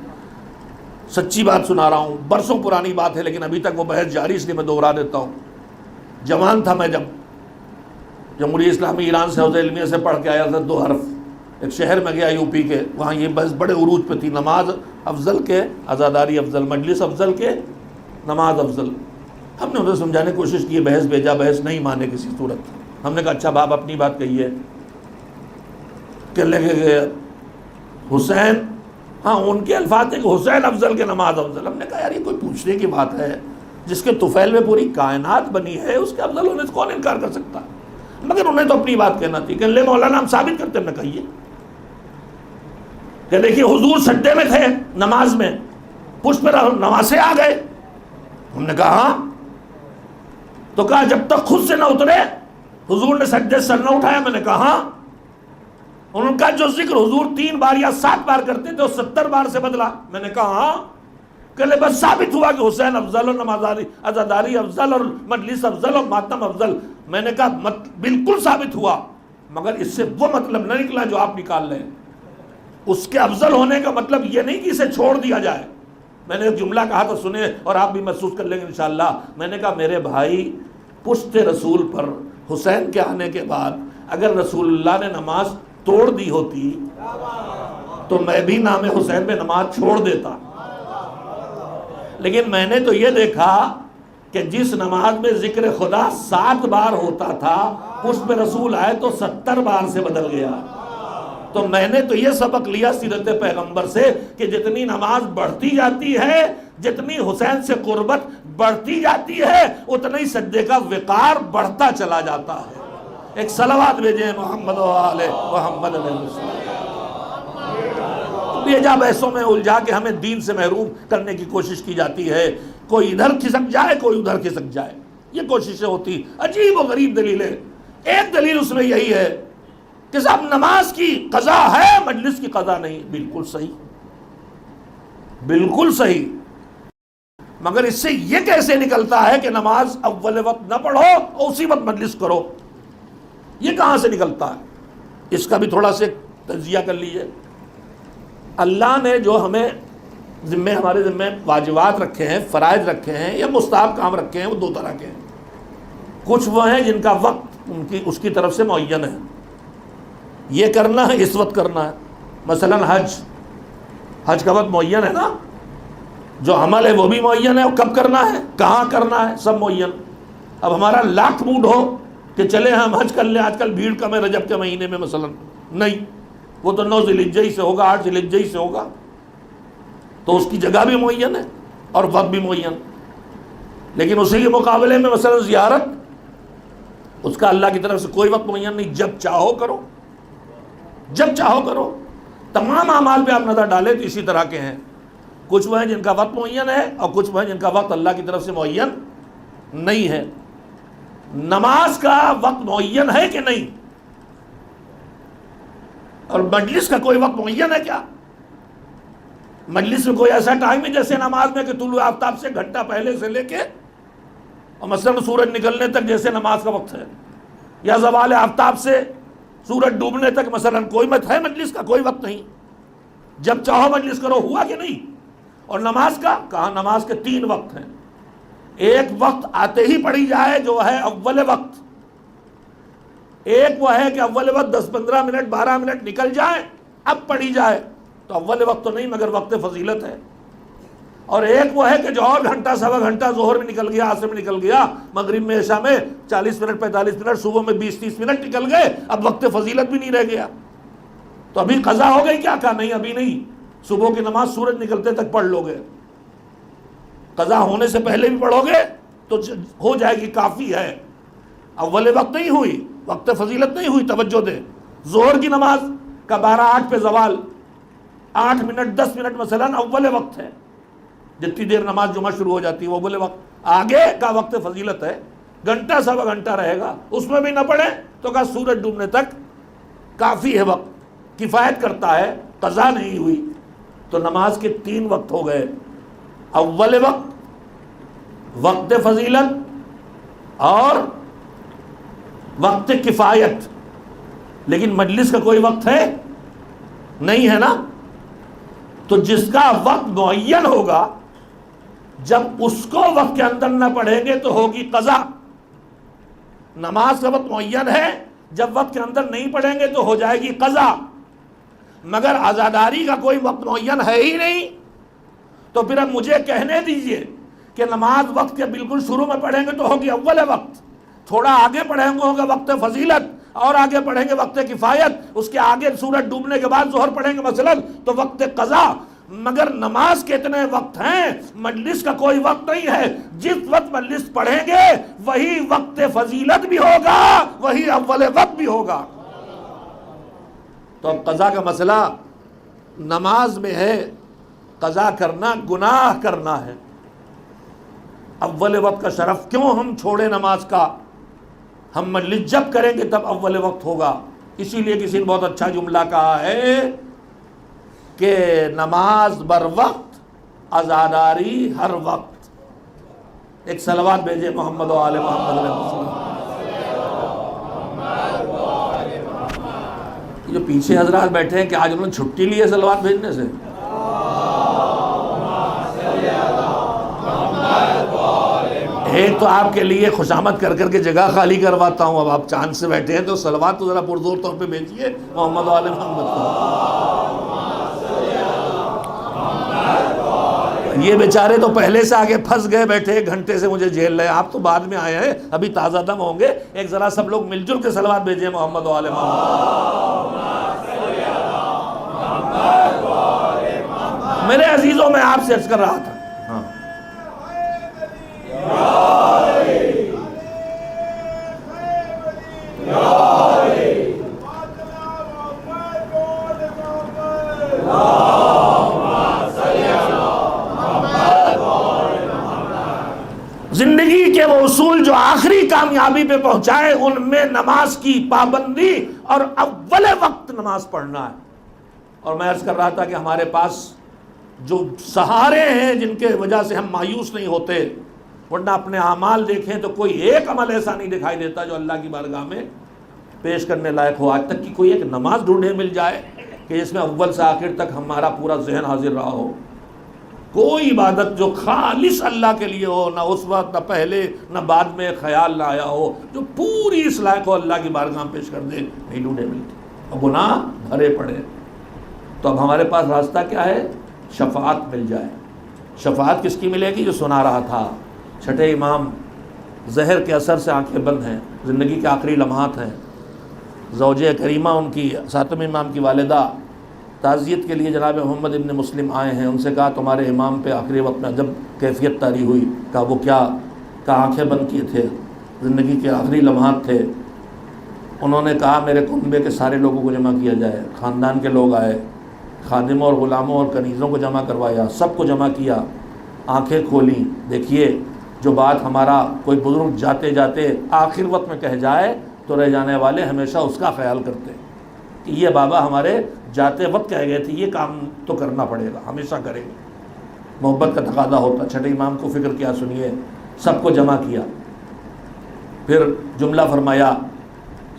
سچی بات سنا رہا ہوں، برسوں پرانی بات ہے لیکن ابھی تک وہ بحث جاری، اس لیے میں دوہرا دیتا ہوں۔ جوان تھا میں جب جمہوریہ اسلامی ایران سے حوزہ علمیہ سے پڑھ کے آیا تھا 2 حرف، ایک شہر میں گیا یو پی کے، وہاں یہ بحث بڑے عروج پہ تھی، نماز افضل کے عزاداری افضل، مجلس افضل کے نماز افضل۔ ہم نے انہیں سمجھانے کی کوشش کی، بحث بھیجا، بحث نہیں مانے کسی صورت۔ ہم نے کہا اچھا باپ اپنی بات کہیے، کہنے لگے حسین، ہاں ان کے الفاظ تھے کہ حسین افضل کے نماز افضل۔ ہم نے کہا یار یہ کوئی پوچھنے کی بات ہے، جس کے طفیل میں پوری کائنات بنی ہے اس کے افضل ہونے سے کون انکار کر سکتا؟ مگر انہیں تو اپنی بات کہنا تھی کہ لے مولانا ہم ثابت کرتے ہیں۔ کہیے کہ دیکھیے حضور سجدے میں تھے نماز میں، پشت پہ نماز سے آ گئے۔ ہم نے کہا ہاں، تو کہا جب تک خود سے نہ اترے حضور نے سجدے سر نہ اٹھایا۔ میں نے کہا ہاں۔ ان کا جو ذکر حضور 3 بار یا 7 بار کرتے تھے وہ 70 بار سے بدلا۔ میں نے کہا ہاں، کہ بس ثابت ہوا کہ حسین افضل اور نمازاری عزاداری افضل اور مجلس افضل اور ماتم افضل۔ میں نے کہا بالکل ثابت ہوا، مگر اس سے وہ مطلب نہ نکلا جو آپ نکال لیں۔ اس کے افضل ہونے کا مطلب یہ نہیں کہ اسے چھوڑ دیا جائے۔ میں نے ایک جملہ کہا تو سنے اور آپ بھی محسوس کر لیں گے انشاءاللہ۔ میں نے کہا میرے بھائی، پشت رسول پر حسین کے آنے کے بعد اگر رسول اللہ نے نماز توڑ دی ہوتی تو میں بھی نام حسین پہ نماز چھوڑ دیتا، لیکن میں نے تو یہ دیکھا کہ جس نماز میں ذکر خدا 7 بار ہوتا تھا، پشت پہ رسول آئے تو 70 بار سے بدل گیا۔ تو میں نے تو یہ سبق لیا سیرت پیغمبر سے کہ جتنی نماز بڑھتی جاتی ہے، جتنی حسین سے قربت بڑھتی جاتی ہے، اتنا ہی سجدے کا وقار بڑھتا چلا جاتا ہے۔ ایک صلوات بھیجیں محمد و آل محمد علیہ وسلم۔ بیجا بحثوں میں الجھا کے ہمیں دین سے محروم کرنے کی کوشش کی جاتی ہے۔ کوئی ادھر کھسک جائے کوئی ادھر کھسک جائے، یہ کوششیں ہوتی، عجیب و غریب دلیلیں۔ ایک دلیل اس میں یہی ہے کہ صاحب نماز کی قضا ہے، مجلس کی قضا نہیں۔ بالکل صحیح، بالکل صحیح، مگر اس سے یہ کیسے نکلتا ہے کہ نماز اول وقت نہ پڑھو اور اسی وقت مجلس کرو؟ یہ کہاں سے نکلتا ہے؟ اس کا بھی تھوڑا سے تجزیہ کر لیجئے۔ اللہ نے جو ہمیں ہمارے ذمہ واجبات رکھے ہیں، فرائض رکھے ہیں یا مستحب کام رکھے ہیں، وہ دو طرح کے ہیں۔ کچھ وہ ہیں جن کا وقت اس کی طرف سے معین ہے، یہ کرنا ہے اس وقت کرنا ہے۔ مثلا حج کا وقت معین ہے نا، جو عمل ہے وہ بھی معین ہے، اور کب کرنا ہے، کہاں کرنا ہے، سب معین۔ اب ہمارا لاکھ موڈ ہو کہ چلے ہم حج کر لیں، آج کل بھیڑ کم ہے رجب کے مہینے میں مثلا، نہیں، وہ تو 9 ذی الحجہ ہی سے ہوگا، 8 ذی الحجہ ہی سے ہوگا، تو اس کی جگہ بھی معین ہے اور وقت بھی معین۔ لیکن اسی کے مقابلے میں مثلا زیارت، اس کا اللہ کی طرف سے کوئی وقت معین نہیں، جب چاہو کرو، جب چاہو کرو۔ تمام اعمال پہ آپ نظر ڈالیں تو اسی طرح کے ہیں، کچھ وہ ہیں جن کا وقت معین ہے اور کچھ وہ ہیں جن کا وقت اللہ کی طرف سے معین نہیں ہے۔ نماز کا وقت معین ہے کہ نہیں؟ اور مجلس کا کوئی وقت معین ہے کیا؟ مجلس میں کوئی ایسا ٹائم ہے جیسے نماز میں کہ طلوع آفتاب سے گھنٹہ پہلے سے لے کے اور مثلا سورج نکلنے تک جیسے نماز کا وقت ہے، یا زوال آفتاب سے سورج ڈوبنے تک مثلا کوئی مت ہے مجلس کا کوئی وقت نہیں، جب چاہو مجلس کرو، ہوا کہ نہیں؟ اور نماز کا کہا، نماز کے 3 وقت ہیں۔ ایک وقت آتے ہی پڑھی جائے جو ہے اول وقت، ایک وہ ہے کہ اول وقت 10-15 منٹ 12 منٹ نکل جائے اب پڑھی جائے، تو اول وقت تو نہیں مگر وقت فضیلت ہے۔ اور ایک وہ ہے کہ جو اور گھنٹہ سوا گھنٹہ ظہر میں نکل گیا، عصر میں نکل گیا، مغرب میں عشاء میں 40 منٹ 45 منٹ، صبح میں 20-30 منٹ نکل گئے، اب وقت فضیلت بھی نہیں رہ گیا، تو ابھی قضا ہو گئی کیا؟ کہا نہیں ابھی نہیں، صبح کی نماز سورج نکلتے تک پڑھ لو گے، قضا ہونے سے پہلے بھی پڑھو گے تو ہو جائے گی، کافی ہے۔ اول وقت نہیں ہوئی، وقت فضیلت نہیں ہوئی، توجہ دے۔ ظہر کی نماز کا 12:08 پہ زوال، 8 منٹ 10 منٹ مثلا اول وقت ہے، جتنی دیر نماز جمعہ شروع ہو جاتی ہے وہ اول وقت، آگے کا وقت فضیلت ہے، گھنٹہ سوا گھنٹہ رہے گا، اس میں بھی نہ پڑھے تو کہا سورج ڈوبنے تک کافی ہے، وقت کفایت کرتا ہے، قضا نہیں ہوئی۔ تو نماز کے 3 وقت ہو گئے، اول وقت، وقت فضیلت اور وقت کفایت۔ لیکن مجلس کا کوئی وقت ہے نہیں، ہے نا؟ تو جس کا وقت معین ہوگا، جب اس کو وقت کے اندر نہ پڑھیں گے تو ہوگی قضا۔ نماز کا وقت معین ہے، جب وقت کے اندر نہیں پڑھیں گے تو ہو جائے گی قضا۔ مگر عزاداری کا کوئی وقت معین ہے ہی نہیں، تو پھر اب مجھے کہنے دیجئے کہ نماز وقت کے بالکل شروع میں پڑھیں گے تو ہوگی اول وقت، تھوڑا آگے پڑھیں گے ہوگا وقت فضیلت، اور آگے پڑھیں گے وقت کفایت، اس کے آگے سورج ڈوبنے کے بعد ظہر پڑھیں گے مثلا تو وقت قضا۔ مگر نماز کے اتنے وقت ہیں، مجلس کا کوئی وقت نہیں ہے، جس وقت مجلس پڑھیں گے وہی وقت فضیلت بھی ہوگا، وہی اول وقت بھی ہوگا۔ تو اب قضا کا مسئلہ نماز میں ہے، قضا کرنا گناہ کرنا ہے۔ اول وقت کا شرف کیوں ہم چھوڑے نماز کا؟ ہم مجلس جب کریں گے تب اول وقت ہوگا۔ اسی لیے کسی نے بہت اچھا جملہ کہا ہے کہ نماز بر وقت، عزاداری ہر وقت۔ ایک صلوات بھیجے محمد و آل محمد علیہ وسلم۔ جو پیچھے حضرات بیٹھے ہیں کہ آج انہوں نے چھٹی لی ہے صلوات بھیجنے سے؟ ایک تو آپ کے لیے خوشامد کر کر کے جگہ خالی کرواتا ہوں، اب آپ چاند سے بیٹھے ہیں تو صلوات تو ذرا پرزور طور پہ بھیجیے محمد و آل محمد کو۔ یہ بیچارے تو پہلے سے آگے پھنس گئے، بیٹھے 1 گھنٹے سے مجھے جھیل رہے، آپ تو بعد میں آئے ہیں، ابھی تازہ دم ہوں گے۔ ایک ذرا سب لوگ مل جل کے صلوات بھیجیے محمد و آل محمد۔ میرے عزیزوں، میں آپ سے عرض کر رہا تھا، زندگی کے وہ اصول جو آخری کامیابی پہ پہنچائے، ان میں نماز کی پابندی اور اول وقت نماز پڑھنا ہے۔ اور میں عرض کر رہا تھا کہ ہمارے پاس جو سہارے ہیں جن کے وجہ سے ہم مایوس نہیں ہوتے، ورنہ اپنے اعمال دیکھیں تو کوئی ایک عمل ایسا نہیں دکھائی دیتا جو اللہ کی بارگاہ میں پیش کرنے لائق ہو۔ آج تک کی کوئی ایک نماز ڈھونڈے مل جائے کہ جس میں اول سے آخر تک ہمارا پورا ذہن حاضر رہا ہو، کوئی عبادت جو خالص اللہ کے لیے ہو، نہ اس وقت نہ پہلے نہ بعد میں خیال نہ آیا ہو، جو پوری اصلاح کو اللہ کی بارگاہ میں پیش کر دے، نہیں ڈھونڈے ملتی، اور گناہ بھرے پڑے۔ تو اب ہمارے پاس راستہ کیا ہے؟ شفاعت مل جائے۔ شفاعت کس کی ملے گی؟ جو سنا رہا تھا، چھٹے امام زہر کے اثر سے آنکھیں بند ہیں، زندگی کے آخری لمحات ہیں، زوجہ کریمہ ان کی ساتویں امام کی والدہ تعزیت کے لیے جناب محمد ابن مسلم آئے ہیں، ان سے کہا تمہارے امام پہ آخری وقت میں جب کیفیت طاری ہوئی، کہا وہ کیا؟ کہا آنکھیں بند کیے تھے، زندگی کے آخری لمحات تھے۔ انہوں نے کہا میرے کنبے کے سارے لوگوں کو جمع کیا جائے، خاندان کے لوگ آئے، خادموں اور غلاموں اور کنیزوں کو جمع کروایا، سب کو جمع کیا، آنکھیں کھولیں، دیکھیے جو بات ہمارا کوئی بزرگ جاتے جاتے آخر وقت میں کہہ جائے تو رہ جانے والے ہمیشہ اس کا خیال کرتے ہیں کہ یہ بابا ہمارے جاتے وقت کہہ گئے تھے، یہ کام تو کرنا پڑے گا، ہمیشہ کریں گے۔ محبت کا تقاضا ہوتا۔ چھٹے امام کو فکر کیا، سنیے، سب کو جمع کیا، پھر جملہ فرمایا،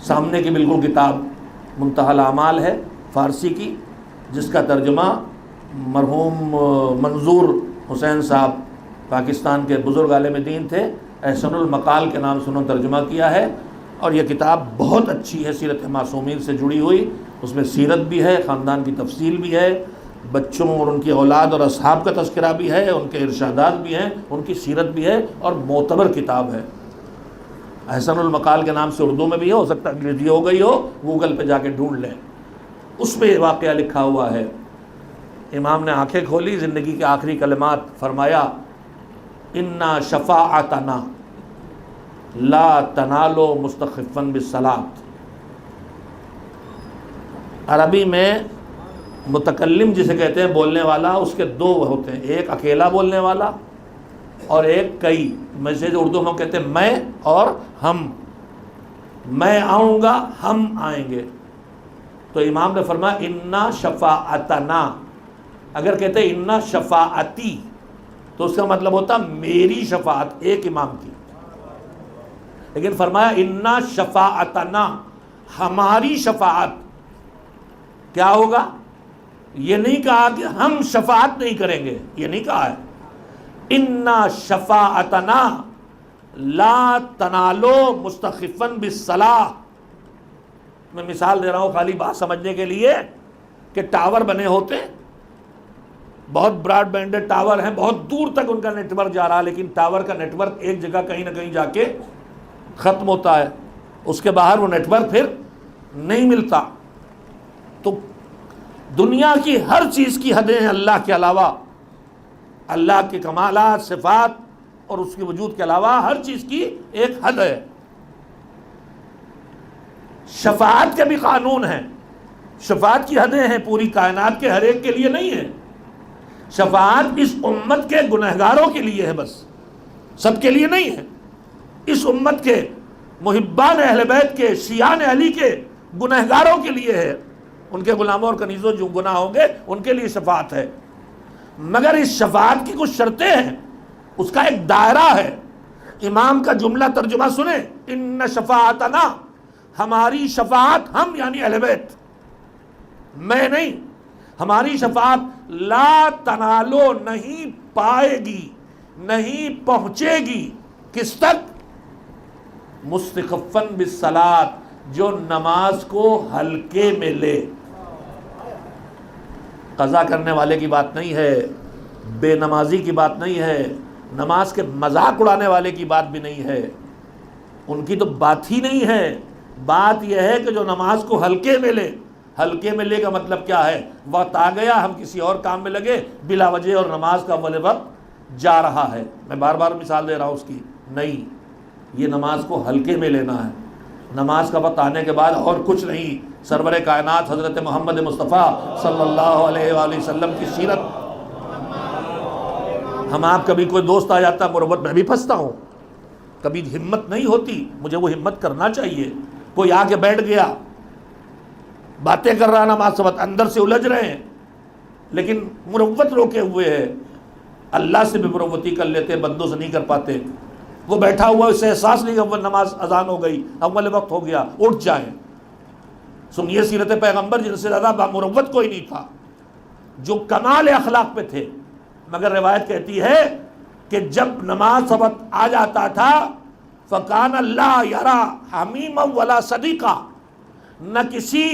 سامنے کی بالکل کتاب منتہی الاعمال ہے فارسی کی، جس کا ترجمہ مرحوم منظور حسین صاحب پاکستان کے بزرگ عالم دین تھے، احسن المقال کے نام سے انہوں نے ترجمہ کیا ہے، اور یہ کتاب بہت اچھی ہے، سیرت معصومین سے جڑی ہوئی، اس میں سیرت بھی ہے، خاندان کی تفصیل بھی ہے، بچوں اور ان کی اولاد اور اصحاب کا تذکرہ بھی ہے، ان کے ارشادات بھی ہیں، ان کی سیرت بھی ہے، اور معتبر کتاب ہے۔ احسن المقال کے نام سے اردو میں بھی ہے، ہو سکتا ہے انگریزی ہو گئی ہو، گوگل پہ جا کے ڈھونڈ لیں، اس میں یہ واقعہ لکھا ہوا ہے۔ امام نے آنکھیں کھولی، زندگی کے آخری کلمات فرمایا، انا شفاعتنا لا تنالو مستخفا بالصلاۃ۔ عربی میں متکلم جسے کہتے ہیں، بولنے والا، اس کے دو ہوتے ہیں، ایک اکیلا بولنے والا اور ایک کئی، جیسے اردو میں کہتے ہیں میں اور ہم، میں آؤں گا، ہم آئیں گے۔ تو امام نے فرمایا انا شفاعتنا، اگر کہتے ہیں انا شفاعتی تو اس کا مطلب ہوتا میری شفاعت، ایک امام کی، لیکن فرمایا انا شفاعتنا، ہماری شفاعت۔ کیا ہوگا؟ یہ نہیں کہا کہ ہم شفاعت نہیں کریں گے، یہ نہیں کہا ہے، انا شفاعتنا لا تنالو مستخفا بالصلاۃ۔ میں مثال دے رہا ہوں خالی بات سمجھنے کے لیے کہ ٹاور بنے ہوتے ہیں، بہت براڈ بینڈڈ ٹاور ہیں، بہت دور تک ان کا نیٹ ورک جا رہا، لیکن ٹاور کا نیٹ ورک ایک جگہ کہیں نہ کہیں جا کے ختم ہوتا ہے، اس کے باہر وہ نیٹ ورک پھر نہیں ملتا۔ تو دنیا کی ہر چیز کی حدیں ہیں اللہ کے علاوہ، اللہ کے کمالات، صفات اور اس کے وجود کے علاوہ ہر چیز کی ایک حد ہے۔ شفاعت کے بھی قانون ہیں، شفاعت کی حدیں ہیں، پوری کائنات کے ہر ایک کے لیے نہیں ہے۔ شفاعت اس امت کے گنہگاروں کے لیے ہے، بس سب کے لیے نہیں ہے۔ اس امت کے محبان اہل بیت کے، شیعان علی کے گنہگاروں کے لیے ہے، ان کے غلاموں اور کنیزوں جو گناہ ہوں گے ان کے لیے شفاعت ہے، مگر اس شفاعت کی کچھ شرطیں ہیں، اس کا ایک دائرہ ہے۔ امام کا جملہ ترجمہ سنیں، ان شفاعتنا، ہماری شفاعت، ہم یعنی اہل بیت، میں نہیں، ہماری شفاعت لا تنالو، نہیں پائے گی، نہیں پہنچے گی، کس تک؟ مستخفا بالصلاۃ، جو نماز کو ہلکے میں لے۔ قضا کرنے والے کی بات نہیں ہے، بے نمازی کی بات نہیں ہے، نماز کے مذاق اڑانے والے کی بات بھی نہیں ہے، ان کی تو بات ہی نہیں ہے۔ بات یہ ہے کہ جو نماز کو ہلکے میں لے۔ ہلکے میں لے کا مطلب کیا ہے؟ وقت آ گیا، ہم کسی اور کام میں لگے بلا وجہ، اور نماز کا اول وقت جا رہا ہے۔ میں بار بار مثال دے رہا ہوں اس کی، نہیں، یہ نماز کو ہلکے میں لینا ہے۔ نماز کا وقت آنے کے بعد اور کچھ نہیں، سرور کائنات حضرت محمد مصطفیٰ صلی اللہ علیہ وآلہ وسلم کی سیرت، ہم آپ کبھی کوئی دوست آ جاتا مروت، میں بھی پھنستا ہوں، کبھی ہمت نہیں ہوتی، مجھے وہ ہمت کرنا چاہیے. کوئی آ کے بیٹھ گیا باتیں کر رہا نماز وقت، اندر سے الجھ رہے ہیں لیکن مروت روکے ہوئے ہے. اللہ سے بھی مروتی کر لیتے، بندوں سے نہیں کر پاتے. وہ بیٹھا ہوا اسے احساس نہیں کہ اول نماز اذان ہو گئی، اول وقت ہو گیا، اٹھ جائیں. سنیے سیرت پیغمبر، جن سے زیادہ بامروت کوئی نہیں تھا، جو کمال اخلاق پہ تھے. مگر روایت کہتی ہے کہ جب نماز وقت آ جاتا تھا فکان اللہ یرا حمیما ولا صدیقہ، نہ کسی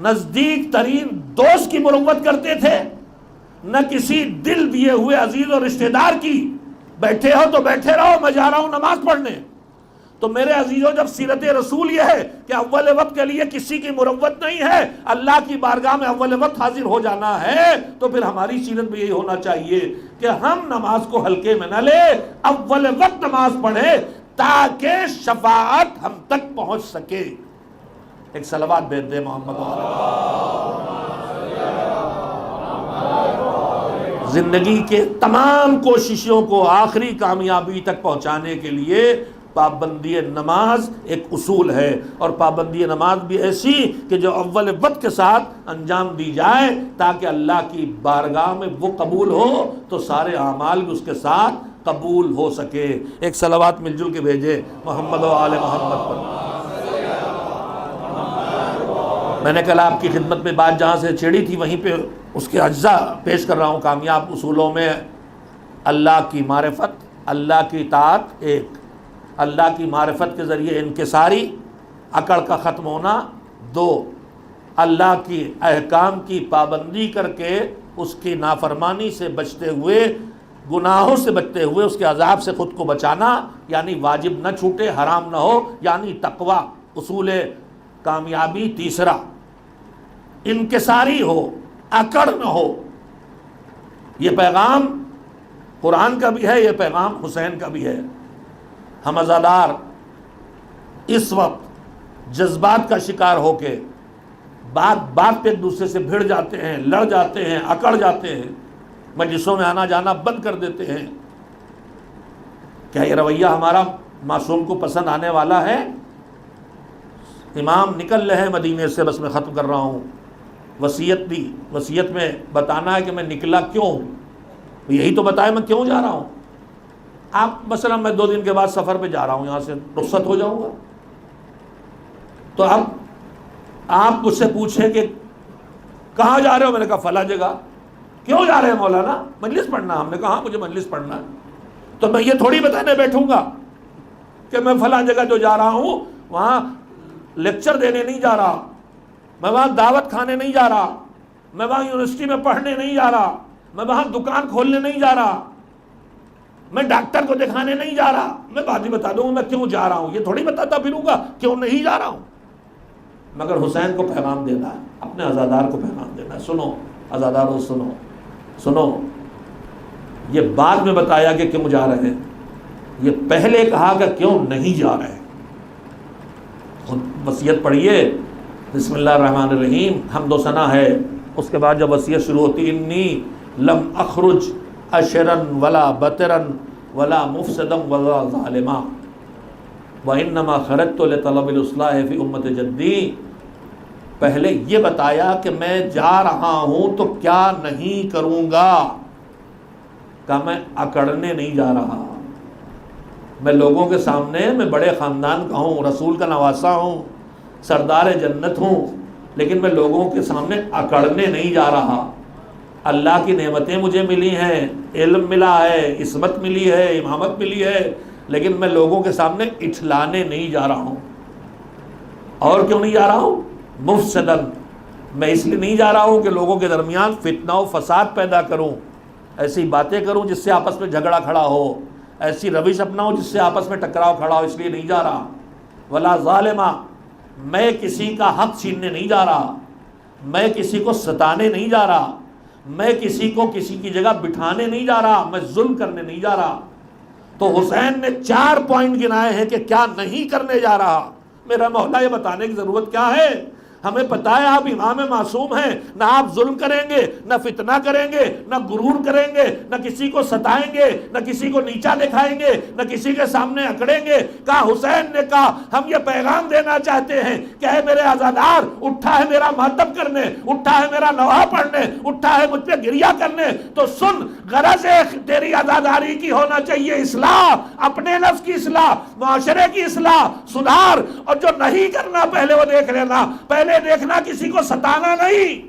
نزدیک ترین دوست کی مروت کرتے تھے، نہ کسی دل دیے ہوئے عزیز اور رشتہ دار کی. بیٹھے ہو تو بیٹھے رہو، میں جا رہا ہوں نماز پڑھنے. تو میرے عزیزوں، جب سیرت رسول یہ ہے کہ اول وقت کے لیے کسی کی مروت نہیں ہے، اللہ کی بارگاہ میں اول وقت حاضر ہو جانا ہے، تو پھر ہماری سیرت میں یہی ہونا چاہیے کہ ہم نماز کو ہلکے میں نہ لیں، اول وقت نماز پڑھیں تاکہ شفاعت ہم تک پہنچ سکے. ایک صلوات بھیج دے محمد. زندگی کے تمام کوششوں کو آخری کامیابی تک پہنچانے کے لیے پابندی نماز ایک اصول ہے، اور پابندی نماز بھی ایسی کہ جو اول وقت کے ساتھ انجام دی جائے تاکہ اللہ کی بارگاہ میں وہ قبول ہو تو سارے اعمال بھی اس کے ساتھ قبول ہو سکے. ایک صلوات مل جل کے بھیجے محمد و آل محمد پر. میں نے کل آپ کی خدمت میں بات جہاں سے چھیڑی تھی وہیں پہ اس کے اجزاء پیش کر رہا ہوں. کامیاب اصولوں میں اللہ کی معرفت، اللہ کی اطاعت ایک، اللہ کی معرفت کے ذریعے انکساری عقل کا ختم ہونا دو، اللہ کی احکام کی پابندی کر کے اس کی نافرمانی سے بچتے ہوئے، گناہوں سے بچتے ہوئے اس کے عذاب سے خود کو بچانا، یعنی واجب نہ چھوٹے، حرام نہ ہو، یعنی تقوی. اصول کامیابی تیسرا، انکساری ہو، اکڑ نہ ہو. یہ پیغام قرآن کا بھی ہے، یہ پیغام حسین کا بھی ہے. ہم عزادار اس وقت جذبات کا شکار ہو کے بات پہ ایک دوسرے سے بھڑ جاتے ہیں، لڑ جاتے ہیں، اکڑ جاتے ہیں، مجلسوں میں آنا جانا بند کر دیتے ہیں. کیا یہ رویہ ہمارا معصوم کو پسند آنے والا ہے؟ امام نکل رہے ہیں مدینے سے، بس میں ختم کر رہا ہوں. وصیت دی، وصیت میں بتانا ہے کہ میں نکلا کیوں، یہی تو بتائے میں کیوں جا رہا ہوں. آپ مثلا میں 2 دن کے بعد سفر پہ جا رہا ہوں، یہاں سے رخصت ہو جاؤں گا، تو اب آپ مجھ سے پوچھیں کہ کہاں جا رہے ہو، میں نے کہا فلاں جگہ. کیوں جا رہے ہیں مولانا؟ مجلس پڑھنا. ہم نے کہا مجھے مجلس پڑھنا ہے. تو میں یہ تھوڑی بتانے بیٹھوں گا کہ میں فلاں جگہ جو جا رہا ہوں وہاں لیکچر دینے نہیں جا رہا، میں وہاں دعوت کھانے نہیں جا رہا، میں وہاں یونیورسٹی میں پڑھنے نہیں جا رہا، میں وہاں دکان کھولنے نہیں جا رہا، میں ڈاکٹر کو دکھانے نہیں جا رہا. میں بات ہی بتا دوں گا میں کیوں جا رہا ہوں، یہ تھوڑی بتاتا پھروں گا کیوں نہیں جا رہا ہوں. مگر حسین کو پیغام دینا ہے، اپنے عزادار کو پیغام دینا ہے. سنو عزادارو، سنو سنو. یہ بعد میں بتایا کہ کیوں جا رہے ہیں، یہ پہلے کہا کہ کیوں نہیں جا رہے ہیں. وصیت پڑھیے، بسم اللہ الرحمن الرحیم، حمد و ثنا ہے. اس کے بعد جب وصیت شروع ہوتی، انی لم اخرج اشرن ولا بطرن ولا مفسدن ولا ظالما وانما خرجت لطلب الاصلاح فی امت جدی. پہلے یہ بتایا کہ میں جا رہا ہوں تو کیا نہیں کروں گا، کہ میں اکڑنے نہیں جا رہا. میں لوگوں کے سامنے میں بڑے خاندان کا ہوں، رسول کا نواسا ہوں، سردار جنت ہوں، لیکن میں لوگوں کے سامنے اکڑنے نہیں جا رہا. اللہ کی نعمتیں مجھے ملی ہیں، علم ملا ہے، عصمت ملی ہے، امامت ملی ہے، لیکن میں لوگوں کے سامنے اٹھلانے نہیں جا رہا ہوں. اور کیوں نہیں جا رہا ہوں؟ مفسدن، میں اس لیے نہیں جا رہا ہوں کہ لوگوں کے درمیان فتنہ و فساد پیدا کروں، ایسی باتیں کروں جس سے آپس میں جھگڑا کھڑا ہو، ایسی روش اپناؤں جس سے آپس میں ٹکراؤ کھڑا ہو، اس لیے نہیں جا رہا. ولا ظالما، میں کسی کا حق چھیننے نہیں جا رہا، میں کسی کو ستانے نہیں جا رہا، میں کسی کو کسی کی جگہ بٹھانے نہیں جا رہا، میں ظلم کرنے نہیں جا رہا. تو حسین نے 4 پوائنٹ گنائے ہیں کہ کیا نہیں کرنے جا رہا. میرا مولا یہ بتانے کی ضرورت کیا ہے؟ ہمیں پتہ ہے آپ امام معصوم ہیں، نہ آپ ظلم کریں گے، نہ فتنہ کریں گے، نہ غرور کریں گے، نہ کسی کو ستائیں گے، نہ کسی کو نیچا دکھائیں گے، نہ کسی کے سامنے اکڑیں گے۔ کہا حسین نے کہا ہم یہ پیغام دینا چاہتے ہیں کہ اے میرے عزادار، اٹھا ہے میرا ماتم کرنے، اٹھا ہے میرا نواح پڑھنے، اٹھا ہے مجھ پہ گریہ کرنے، تو سن، غرض تیری عزاداری کی ہونا چاہیے اصلاح، اپنے نفس کی اصلاح، معاشرے کی اصلاح، سدھار، اور جو نہیں کرنا پہلے وہ دیکھ لینا، پہلے دیکھنا کسی کو ستانا نہیں،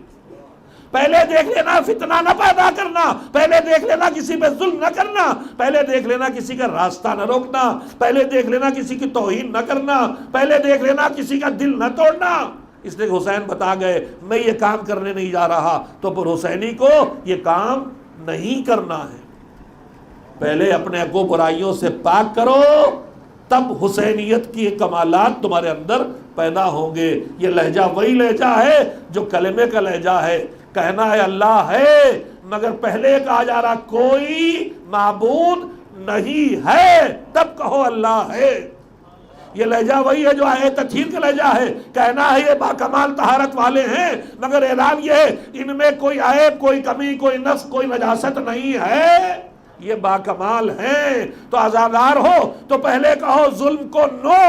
پہلے دیکھ لینا فتنہ نہ پیدا کرنا، پہلے دیکھ لینا کسی پہ ظلم نہ کرنا، پہلے دیکھ لینا کسی کا راستہ نہ روکنا، پہلے دیکھ لینا کسی کی توہین نہ کرنا، پہلے دیکھ لینا کسی کا دل نہ توڑنا۔ اس لیے حسین بتا گئے میں یہ کام کرنے نہیں جا رہا، تو پر حسینی کو یہ کام نہیں کرنا ہے۔ پہلے اپنے کو برائیوں سے پاک کرو، تب حسینیت کی کمالات تمہارے اندر پیدا ہوں گے۔ یہ لہجہ وہی لہجہ ہے جو کلمے کا لہجہ ہے، کہنا ہے اللہ ہے، مگر پہلے کہا جا رہا کوئی معبود نہیں ہے، تب کہو اللہ ہے۔ یہ لہجہ وہی ہے جو آیت تطہیر کا لہجہ ہے، کہنا ہے یہ باکمال طہارت والے ہیں، مگر اعلان یہ ہے ان میں کوئی عیب، کوئی کمی، کوئی نقص، کوئی نجاست نہیں ہے، یہ باکمال ہیں۔ تو عزادار ہو تو پہلے کہو ظلم کو نو،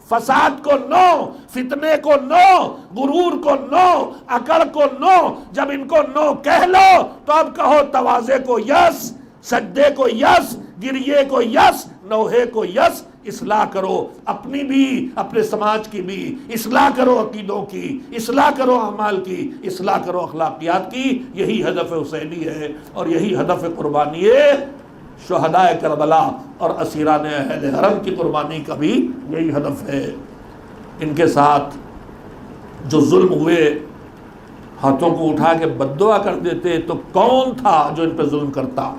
فساد کو نو، فتنے کو نو، غرور کو نو، اکڑ کو نو۔ جب ان کو نو کہہ لو تو اب کہو تواضع کو یس، سجدے کو یس، گریے کو یس، نوحے کو یس۔ اصلاح کرو اپنی بھی، اپنے سماج کی بھی، اصلاح کرو عقیدوں کی، اصلاح کرو اعمال کی، اصلاح کرو اخلاقیات کی۔ یہی ہدف حسینی ہے، اور یہی ہدف قربانی شہداء کربلا اور اسیران اہل حرم کی قربانی کا بھی یہی ہدف ہے۔ ان کے ساتھ جو ظلم ہوئے، ہاتھوں کو اٹھا کے بد دعا کر دیتے، تو کون تھا جو ان پہ ظلم کرتا؟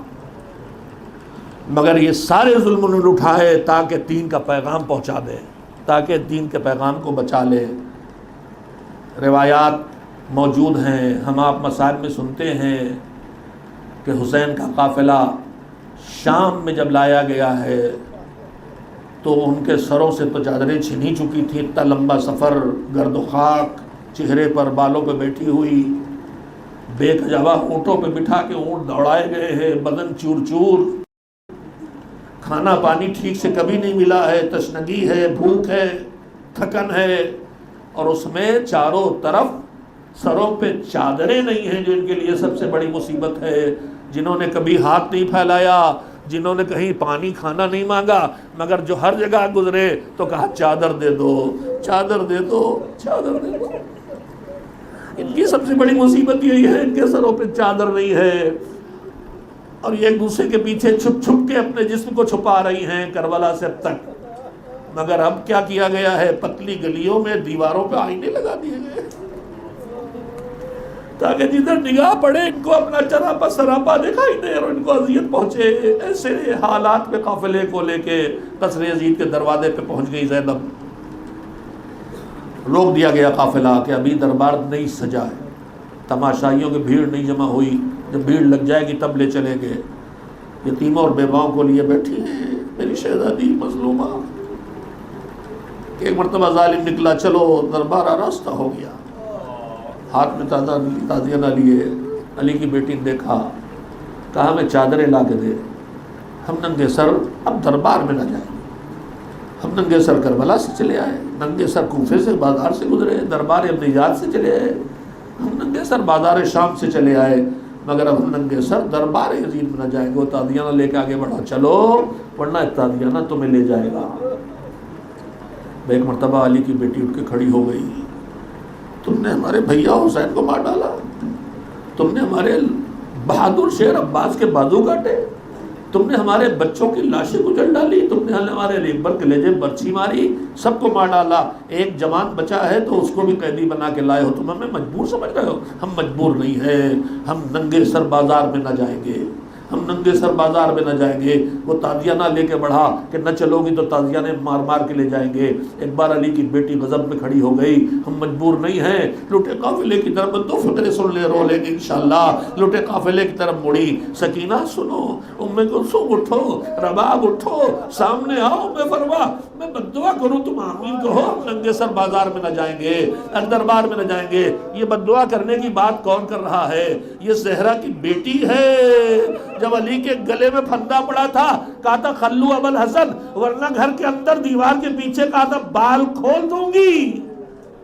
مگر یہ سارے ظلم انہوں نے اٹھائے تاکہ دین کا پیغام پہنچا دے، تاکہ دین کے پیغام کو بچا لے۔ روایات موجود ہیں، ہم آپ مصائب میں سنتے ہیں کہ حسین کا قافلہ شام میں جب لایا گیا ہے تو ان کے سروں سے تو چادریں چھن ہی چکی تھی، اتنا لمبا سفر، گرد و خاک چہرے پر، بالوں پہ بیٹھی ہوئی، بے کجاوہ اونٹوں پہ بٹھا کے اونٹ دوڑائے گئے ہیں، بدن چور چور، کھانا پانی ٹھیک سے کبھی نہیں ملا ہے، تشنگی ہے، بھوک ہے، تھکن ہے، اور اس میں چاروں طرف سروں پہ چادریں نہیں ہیں، جو ان کے لیے سب سے بڑی مصیبت ہے۔ جنہوں نے کبھی ہاتھ نہیں پھیلایا، جنہوں نے کہیں پانی کھانا نہیں مانگا، مگر جو ہر جگہ گزرے تو کہا چادر دے دو، چادر دے دو، چادر دے دو۔ ان کی سب سے بڑی مصیبت یہی ہے، ان کے سروں پہ چادر نہیں ہے، اور یہ ایک دوسرے کے پیچھے چھپ چھپ کے اپنے جسم کو چھپا رہی ہیں کربلا سے اب تک۔ مگر اب کیا کیا گیا ہے؟ پتلی گلیوں میں دیواروں پہ آئینے لگا دیے گئے تاکہ جدھر نگاہ پڑے ان کو اپنا چراپا سراپا دکھائی دے اور ان کو اذیت پہنچے۔ ایسے حالات میں قافلے کو لے کے قصر یزید کے دروازے پہ پہنچ گئی زینب۔ روک دیا گیا قافلہ کہ ابھی دربار نہیں سجا ہے، تماشائیوں کی بھیڑ نہیں جمع ہوئی، جب بھیڑ لگ جائے گی تب لے چلیں گے۔ یتیموں اور بیواؤں کو لیے بیٹھی ہیں میری شہزادی مظلومہ۔ ایک مرتبہ ظالم نکلا، چلو دربار آراستہ ہو گیا، ہاتھ میں تازیہ نہ لیے، علی کی بیٹی نے دیکھا، کہا ہمیں چادریں لا کے دے، ہم ننگے سر اب دربار میں نہ جائیں۔ ہم ننگے سر کربلا سے چلے آئے، ننگے سر کوفے سے بازار سے گزرے، دربار ابن نجات سے چلے آئے، ہم ننگے سر بازار شام سے چلے آئے، مگر اب ہم ننگے سر دربار یزید میں نہ جائیں گے۔ وہ تازیانہ لے کے آگے بڑھا، چلو ورنہ تازیانہ تمہیں لے جائے گا۔ ایک مرتبہ علی کی بیٹی اٹھ کے کھڑی ہو گئی، تم نے ہمارے بھیا حسین کو مار ڈالا، تم نے ہمارے بہادر شیر عباس کے بازو کاٹے، تم نے ہمارے بچوں کی لاشیں کچل ڈالی، تم نے ہمارے علی اکبر کے لہجے برچھی ماری، سب کو مار ڈالا، ایک جوان بچا ہے تو اس کو بھی قیدی بنا کے لائے ہو، تم ہمیں مجبور سمجھ رہے ہو؟ ہم مجبور نہیں ہیں، ہم ننگے سر بازار میں نہ جائیں گے، ہم ننگے سر بازار میں نہ جائیں گے۔ وہ تازیہ نہ لے کے بڑھا کہ نہ چلو گی تو تازیہ نے مار مار کے لے جائیں گے۔ ایک بار علی کی بیٹی غضب میں کھڑی ہو گئی، ہم مجبور نہیں ہیں، لوٹے قافلے کی طرف دو فقرے سن لے رو لیں گے انشاءاللہ۔ لوٹے قافلے کی طرف مڑی، سکینہ سنو، ام کلثوم اٹھو، رباب اٹھو، سامنے آؤ، میں فرما میں بددعا کروں تم آمین کہو، ہم ننگے سر بازار میں نہ جائیں گے، دربار میں نہ جائیں گے۔ یہ بددعا کرنے کی بات کون کر رہا ہے؟ یہ زہرا کی بیٹی ہے۔ جب علی کے گلے میں پھندا پڑا تھا کہا تھا خلو ابو الحسن، ورنہ گھر کے اندر دیوار کے پیچھے کہا تھا بال کھول دوں گی۔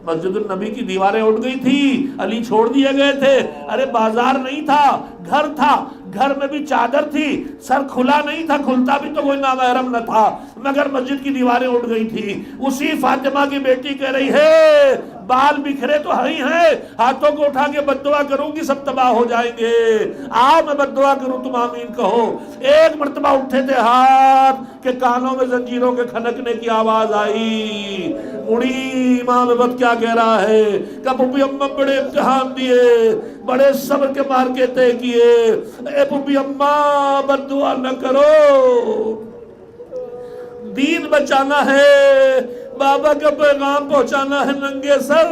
مسجد النبی کی دیواریں اٹھ گئی تھی، علی چھوڑ دیے گئے تھے۔ ارے بازار نہیں تھا، گھر تھا، گھر میں بھی چادر تھی، سر کھلا نہیں تھا، کھلتا بھی تو کوئی نامحرم نہ تھا، مگر مسجد کی دیواریں اٹھ گئی تھی۔ اسی فاطمہ کی بیٹی کہہ رہی ہے بال بکھرے تو ہی ہیں، ہاتھوں کو اٹھا کے بددعا کروں گی سب تباہ ہو جائیں گے، آؤ میں بددعا کروں تم آمین کہو۔ ایک مرتبہ اٹھے تھے ہاتھ کہ کانوں میں زنجیروں کے کھنکنے کی آواز آئی، اڑی امام وقت کیا کہہ رہا ہے کہ پھوپھی اماں بڑے امتحان دیے، بڑے صبر کے مار کے طے کیے، اے پھوپھی اماں بددعا نہ کرو، دین بچانا ہے، بابا کا پیغام پہنچانا ہے، ننگے سر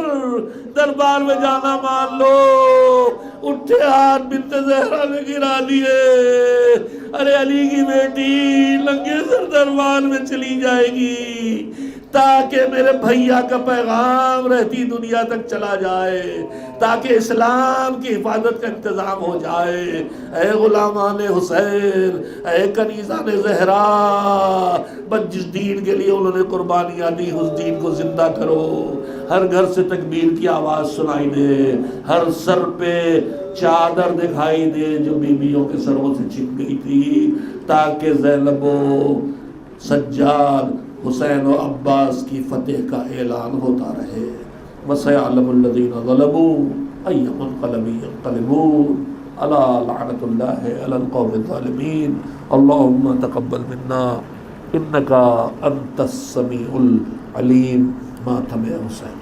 دربار میں جانا مان لو۔ اٹھے ہاتھ بنت زہرا نے گرا دیے، ارے علی کی بیٹی ننگے سر دربار میں چلی جائے گی تاکہ میرے بھیا کا پیغام رہتی دنیا تک چلا جائے، تاکہ اسلام کی حفاظت کا انتظام ہو جائے۔ اے غلامان حسین، اے کنیزان زہرا، بس جس دین کے لیے انہوں نے قربانیاں دی اس دین کو زندہ کرو۔ ہر گھر سے تکبیر کی آواز سنائی دے، ہر سر پہ چادر دکھائی دے جو بیویوں کے سروں سے چھن گئی تھی، تاکہ زینب و سجاد، حسین و عباس کی فتح کا اعلان ہوتا رہے۔ وَسَيَعْلَمُ الَّذِينَ ظَلَمُوا أَيَّ مُنقَلَبٍ يَنقَلِبُونَ أَلَا لَعْنَةُ اللَّهِ عَلَى الْقَوْمِ الظَّالِمِينَ اللهم تقبل منا إنك أنت السميع العليم۔ ماتم حسین۔